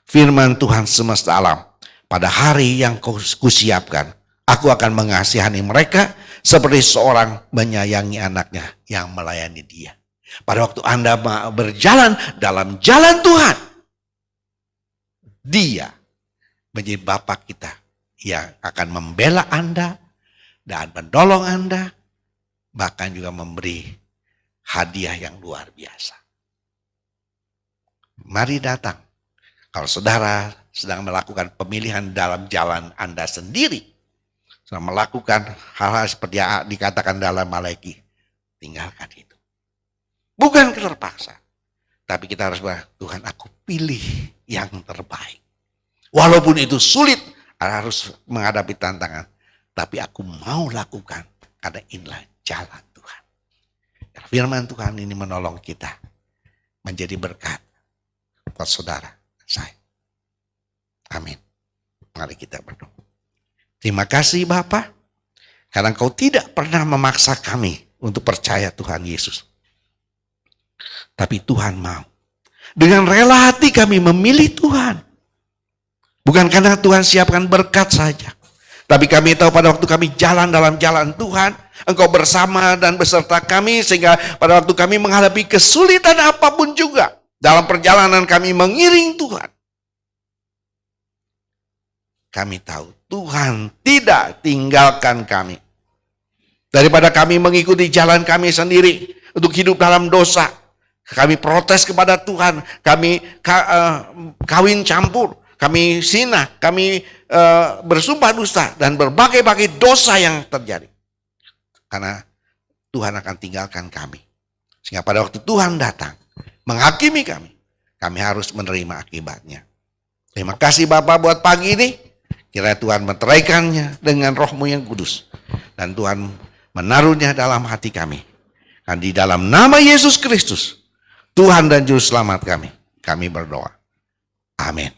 [SPEAKER 4] Firman Tuhan semesta alam, pada hari yang kusiapkan, aku akan mengasihani mereka seperti seorang menyayangi anaknya yang melayani dia. Pada waktu Anda berjalan dalam jalan Tuhan, dia menjadi Bapa kita yang akan membela Anda dan menolong Anda, bahkan juga memberi hadiah yang luar biasa. Mari datang. Kalau saudara sedang melakukan pemilihan dalam jalan Anda sendiri, sedang melakukan hal-hal seperti yang dikatakan dalam Malaki, tinggalkan itu. Bukan terpaksa. Tapi kita harus bilang, Tuhan aku pilih yang terbaik. Walaupun itu sulit, harus menghadapi tantangan. Tapi aku mau lakukan karena inilah jalan Tuhan. Firman Tuhan ini menolong kita menjadi berkat buat saudara saya. Amin. Mari kita berdoa. Terima kasih Bapa, karena Engkau tidak pernah memaksa kami untuk percaya Tuhan Yesus. Tapi Tuhan mau. Dengan rela hati kami memilih Tuhan. Bukan karena Tuhan siapkan berkat saja. Tapi kami tahu pada waktu kami jalan dalam jalan Tuhan, Engkau bersama dan beserta kami, sehingga pada waktu kami menghadapi kesulitan apapun juga, dalam perjalanan kami mengiring Tuhan, kami tahu Tuhan tidak tinggalkan kami. Daripada kami mengikuti jalan kami sendiri untuk hidup dalam dosa, kami protes kepada Tuhan, kami kawin campur, kami zina, kami bersumpah dusta, dan berbagai-bagai dosa yang terjadi. Karena Tuhan akan tinggalkan kami. Sehingga pada waktu Tuhan datang menghakimi kami harus menerima akibatnya. Terima kasih Bapak buat pagi ini. Kiranya Tuhan menteraikannya dengan Roh-Mu yang kudus. Dan Tuhan menaruhnya dalam hati kami. Dan di dalam nama Yesus Kristus, Tuhan dan Juru Selamat kami berdoa. Amin.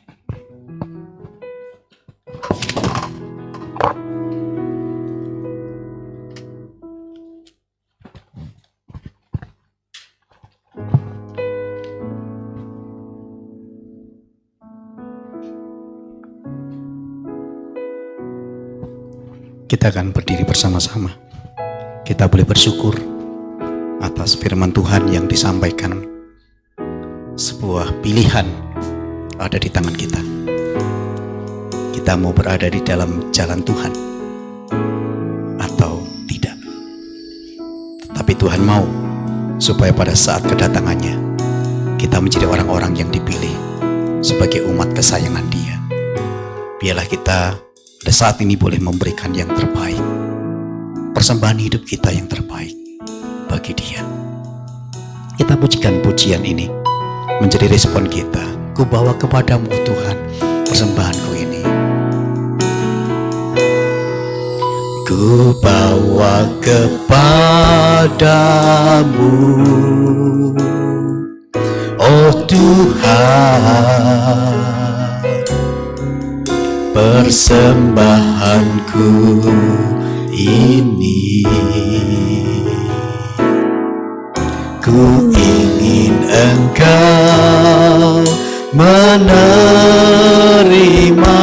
[SPEAKER 1] Kita akan berdiri bersama-sama. Kita boleh bersyukur atas firman Tuhan yang disampaikan sebuah pilihan ada di tangan kita. Kita mau berada di dalam jalan Tuhan atau tidak. Tapi Tuhan mau supaya pada saat kedatangannya kita menjadi orang-orang yang dipilih sebagai umat kesayangan Dia. Biarlah kita pada saat ini boleh memberikan yang terbaik, persembahan hidup kita yang terbaik bagi Dia. Kita pujikan pujian ini menjadi respon kita. Ku bawa kepadamu Tuhan persembahanku ini. Ku bawa kepadamu, oh Tuhan, persembahanku ini. Ku ingin Engkau menerima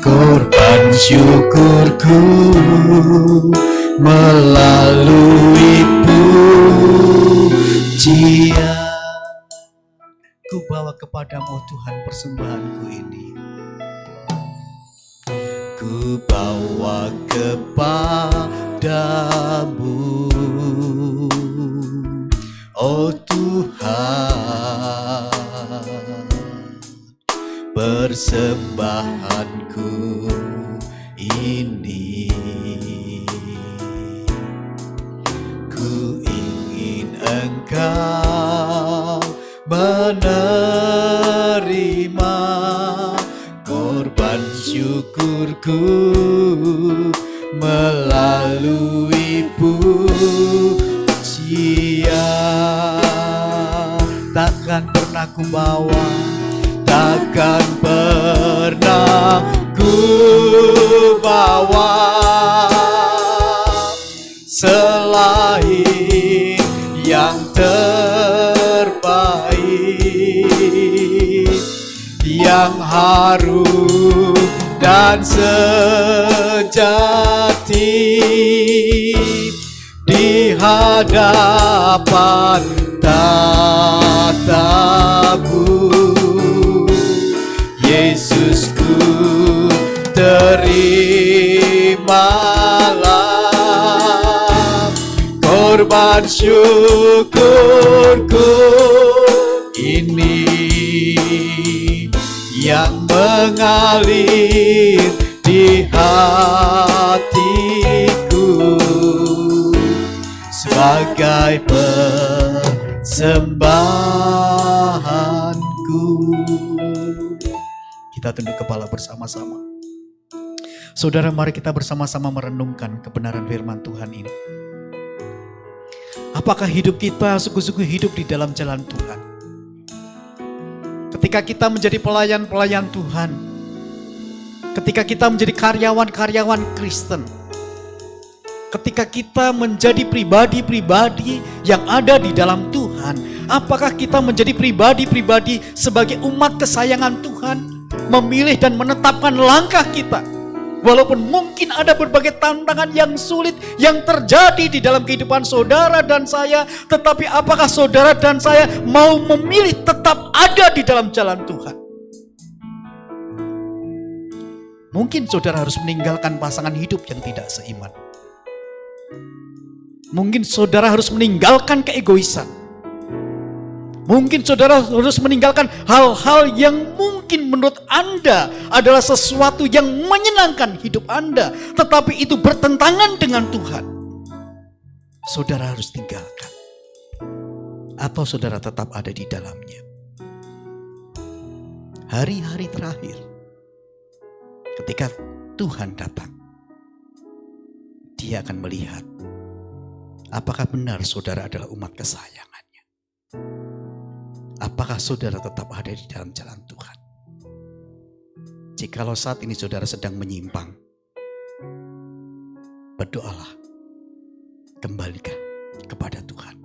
[SPEAKER 1] korban syukurku melalui pujian. Ku bawa kepadamu Tuhan persembahanku ini. Ku bawa kepadamu, oh Tuhan, persembahanku ini. Ku ingin Engkau menerima korban syukurku melalui pujian. Takkan pernah ku bawa, takkan pernah ku bawa selain yang terbaik, yang harum dan sejati di hadapan tatamu. Yesusku, terimalah korban syukurku ini yang mengalir di hatiku sebagai persembahanku. Kita tunduk kepala bersama-sama. Saudara, mari kita bersama-sama merenungkan kebenaran firman Tuhan ini. Apakah hidup kita sungguh-sungguh hidup di dalam jalan Tuhan? Ketika kita menjadi pelayan-pelayan Tuhan, ketika kita menjadi karyawan-karyawan Kristen, ketika kita menjadi pribadi-pribadi yang ada di dalam Tuhan, apakah kita menjadi pribadi-pribadi sebagai umat kesayangan Tuhan, memilih dan menetapkan langkah kita? Walaupun mungkin ada berbagai tantangan yang sulit yang terjadi di dalam kehidupan saudara dan saya, tetapi apakah saudara dan saya mau memilih tetap ada di dalam jalan Tuhan? Mungkin saudara harus meninggalkan pasangan hidup yang tidak seiman. Mungkin saudara harus meninggalkan keegoisan. Mungkin saudara harus meninggalkan hal-hal yang mungkin menurut Anda adalah sesuatu yang menyenangkan hidup Anda, tetapi itu bertentangan dengan Tuhan. Saudara harus tinggalkan. Atau saudara tetap ada di dalamnya. Hari-hari terakhir, ketika Tuhan datang, Dia akan melihat apakah benar saudara adalah umat kesayangannya. Apakah saudara tetap ada di dalam jalan Tuhan? Jikalau saat ini saudara sedang menyimpang, berdoalah, kembalikan kepada Tuhan.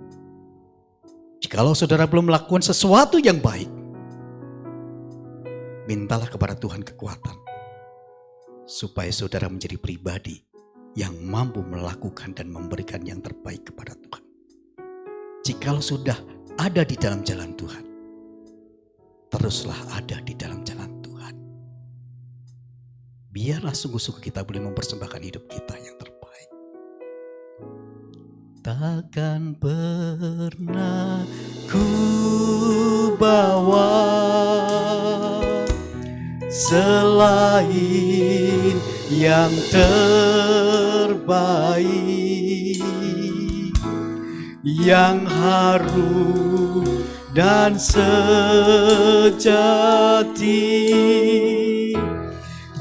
[SPEAKER 1] Jikalau saudara belum melakukan sesuatu yang baik, mintalah kepada Tuhan kekuatan, supaya saudara menjadi pribadi yang mampu melakukan dan memberikan yang terbaik kepada Tuhan. Jikalau sudah ada di dalam jalan Tuhan, teruslah ada di dalam jalan Tuhan. Biarlah sungguh-sungguh kita boleh mempersembahkan hidup kita yang terbaik. Takkan pernah ku bawa selain yang terbaik, yang harum dan sejati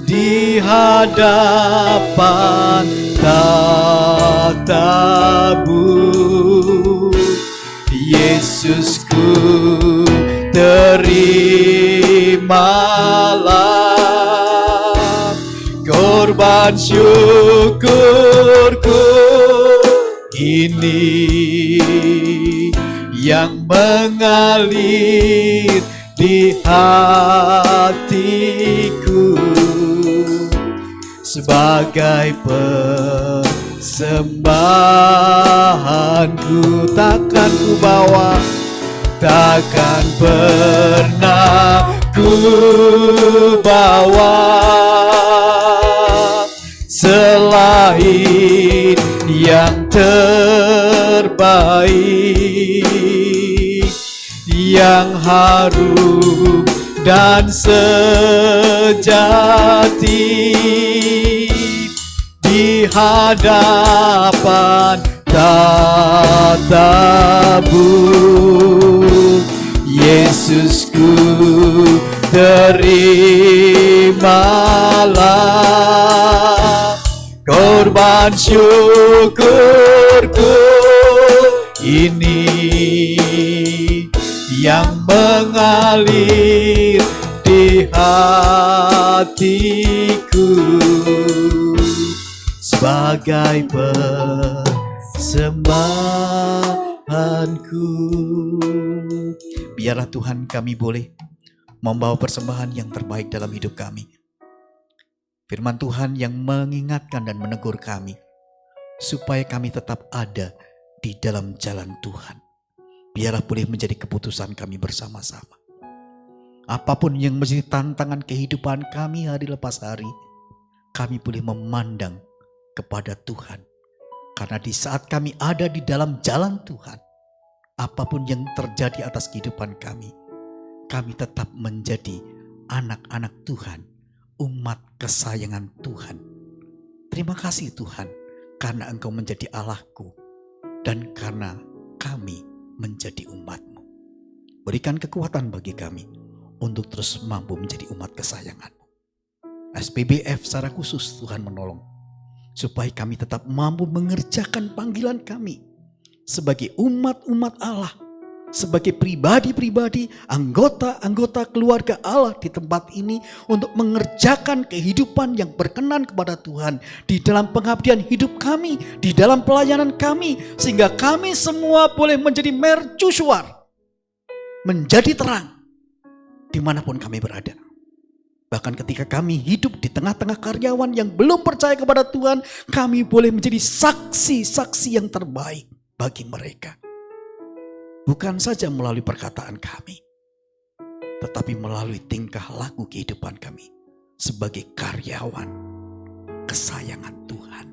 [SPEAKER 1] di hadapan tatamu. Yesusku, terimalah korban syukurku ini yang mengalir di hatiku sebagai persembahanku. Takkan ku bawa, takkan pernah ku bawa selain yang terbaik, yang harum dan sejati di hadapan tatamu. Yesusku, terimalah korban syukurku ini yang mengalir di hatiku sebagai persembahanku. Biarlah Tuhan kami boleh membawa persembahan yang terbaik dalam hidup kami. Firman Tuhan yang mengingatkan dan menegur kami supaya kami tetap ada di dalam jalan Tuhan. Biarlah boleh menjadi keputusan kami bersama-sama. Apapun yang menjadi tantangan kehidupan kami hari lepas hari, kami boleh memandang kepada Tuhan. Karena di saat kami ada di dalam jalan Tuhan, apapun yang terjadi atas kehidupan kami tetap menjadi anak-anak Tuhan, umat kesayangan Tuhan. Terima kasih Tuhan, karena Engkau menjadi Allahku dan karena kami menjadi umat-Mu. Berikan kekuatan bagi kami untuk terus mampu menjadi umat kesayangan-Mu. SPBF secara khusus Tuhan menolong supaya kami tetap mampu mengerjakan panggilan kami sebagai umat-umat Allah, sebagai pribadi-pribadi, anggota-anggota keluarga Allah di tempat ini untuk mengerjakan kehidupan yang berkenan kepada Tuhan di dalam pengabdian hidup kami, di dalam pelayanan kami, sehingga kami semua boleh menjadi mercusuar, menjadi terang dimanapun kami berada. Bahkan ketika kami hidup di tengah-tengah karyawan yang belum percaya kepada Tuhan, kami boleh menjadi saksi-saksi yang terbaik bagi mereka. Bukan saja melalui perkataan kami, tetapi melalui tingkah laku kehidupan kami sebagai karyawan kesayangan Tuhan.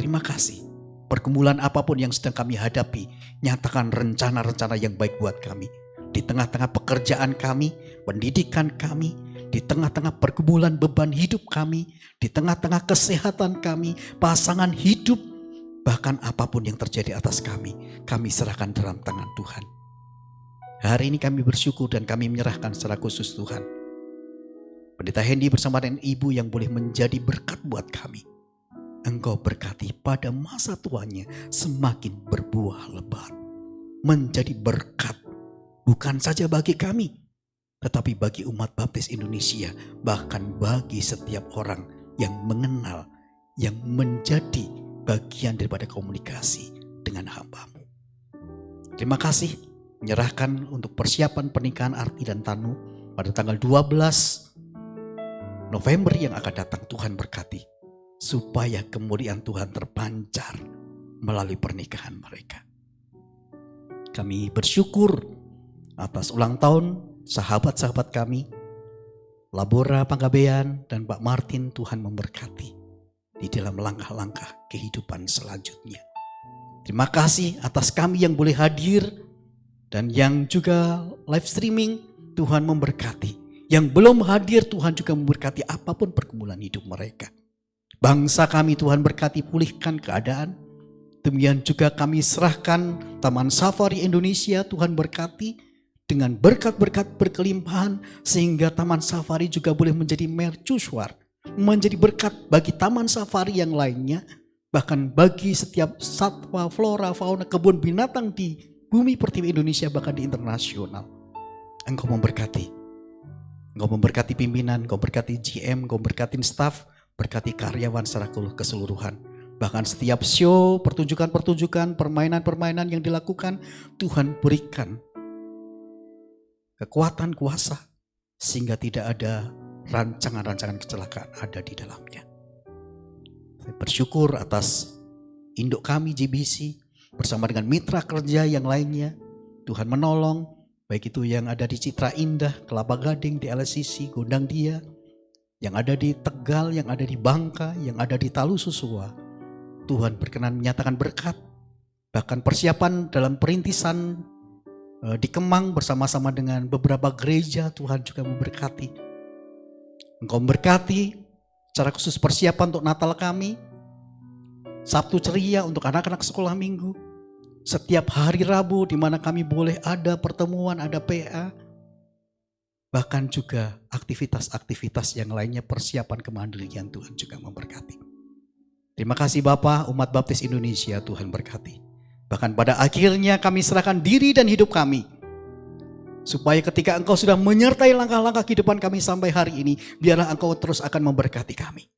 [SPEAKER 1] Terima kasih. Pergumulan apapun yang sedang kami hadapi, nyatakan rencana-rencana yang baik buat kami. Di tengah-tengah pekerjaan kami, pendidikan kami, di tengah-tengah pergumulan beban hidup kami, di tengah-tengah kesehatan kami, pasangan hidup, bahkan apapun yang terjadi atas kami serahkan dalam tangan Tuhan. Hari ini kami bersyukur dan kami menyerahkan secara khusus Tuhan. Pendeta Hendy bersama dengan Ibu yang boleh menjadi berkat buat kami. Engkau berkati pada masa tuanya semakin berbuah lebat. Menjadi berkat bukan saja bagi kami, tetapi bagi umat baptis Indonesia, bahkan bagi setiap orang yang mengenal, yang menjadi bagian daripada komunikasi dengan hamba-Mu. Terima kasih, menyerahkan untuk persiapan pernikahan Arti dan Tanu pada tanggal 12 November yang akan datang. Tuhan berkati, supaya kemuliaan Tuhan terpancar melalui pernikahan mereka. Kami bersyukur atas ulang tahun sahabat-sahabat kami, Labora Panggabean dan Pak Martin, Tuhan memberkati di dalam langkah-langkah kehidupan selanjutnya. Terima kasih atas kami yang boleh hadir dan yang juga live streaming, Tuhan memberkati. Yang belum hadir, Tuhan juga memberkati apapun pergumulan hidup mereka. Bangsa kami Tuhan berkati, pulihkan keadaan. Demikian juga kami serahkan Taman Safari Indonesia, Tuhan berkati dengan berkat-berkat berkelimpahan sehingga Taman Safari juga boleh menjadi mercusuar, menjadi berkat bagi Taman Safari yang lainnya, bahkan bagi setiap satwa, flora, fauna, kebun binatang di bumi pertiwi Indonesia, bahkan di internasional. Engkau memberkati. Engkau memberkati pimpinan, Engkau berkati GM, Engkau berkati staf, berkati karyawan secara keseluruhan. Bahkan setiap show, pertunjukan-pertunjukan, permainan-permainan yang dilakukan, Tuhan berikan kekuatan, kuasa, sehingga tidak ada rancangan-rancangan kecelakaan ada di dalamnya. Saya bersyukur atas induk kami JBC bersama dengan mitra kerja yang lainnya. Tuhan menolong, baik itu yang ada di Citra Indah, Kelapa Gading, di LSCC, Gondang Dia, yang ada di Tegal, yang ada di Bangka, yang ada di Talu Susua. Tuhan berkenan menyatakan berkat, bahkan persiapan dalam perintisan di Kemang bersama-sama dengan beberapa gereja, Tuhan juga memberkati. Engkau memberkati secara khusus persiapan untuk Natal kami, Sabtu ceria untuk anak-anak sekolah minggu, setiap hari Rabu di mana kami boleh ada pertemuan, ada PA, bahkan juga aktivitas-aktivitas yang lainnya, persiapan kemandirian, Tuhan juga memberkati. Terima kasih Bapa, umat baptis Indonesia, Tuhan berkati. Bahkan pada akhirnya kami serahkan diri dan hidup kami, supaya ketika Engkau sudah menyertai langkah-langkah kehidupan kami sampai hari ini, biarlah Engkau terus akan memberkati kami.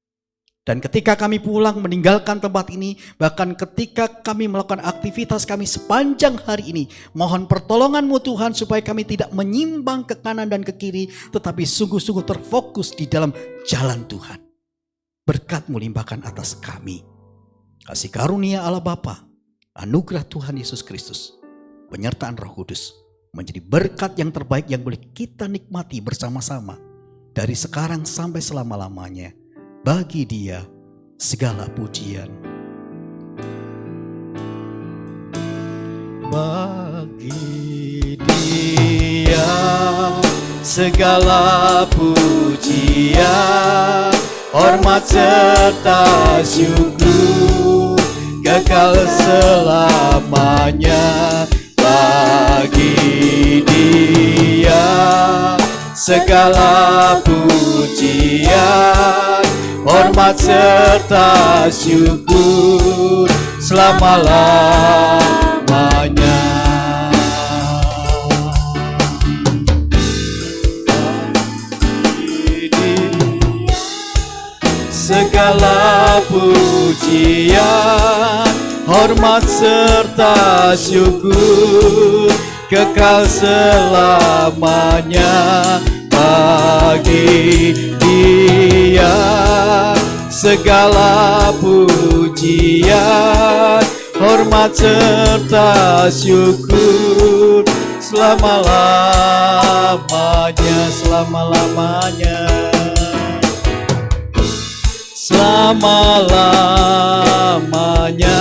[SPEAKER 1] Dan ketika kami pulang meninggalkan tempat ini, bahkan ketika kami melakukan aktivitas kami sepanjang hari ini, mohon pertolongan-Mu Tuhan supaya kami tidak menyimpang ke kanan dan ke kiri, tetapi sungguh-sungguh terfokus di dalam jalan Tuhan. Berkat-Mu limpahkan atas kami. Kasih karunia Allah Bapa, anugerah Tuhan Yesus Kristus, penyertaan Roh Kudus, menjadi berkat yang terbaik yang boleh kita nikmati bersama-sama dari sekarang sampai selama-lamanya. Bagi Dia segala pujian. Bagi Dia segala pujian, hormat serta syukur kekal selamanya. Bagi Dia segala pujian, hormat serta syukur selama-lamanya. Segala pujian, hormat serta syukur kekal selamanya. Bagi Dia segala pujian, hormat serta syukur selama-lamanya, selama-lamanya, selama-lamanya,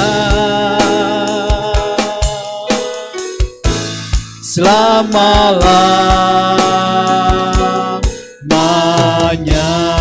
[SPEAKER 1] selama-lamanya.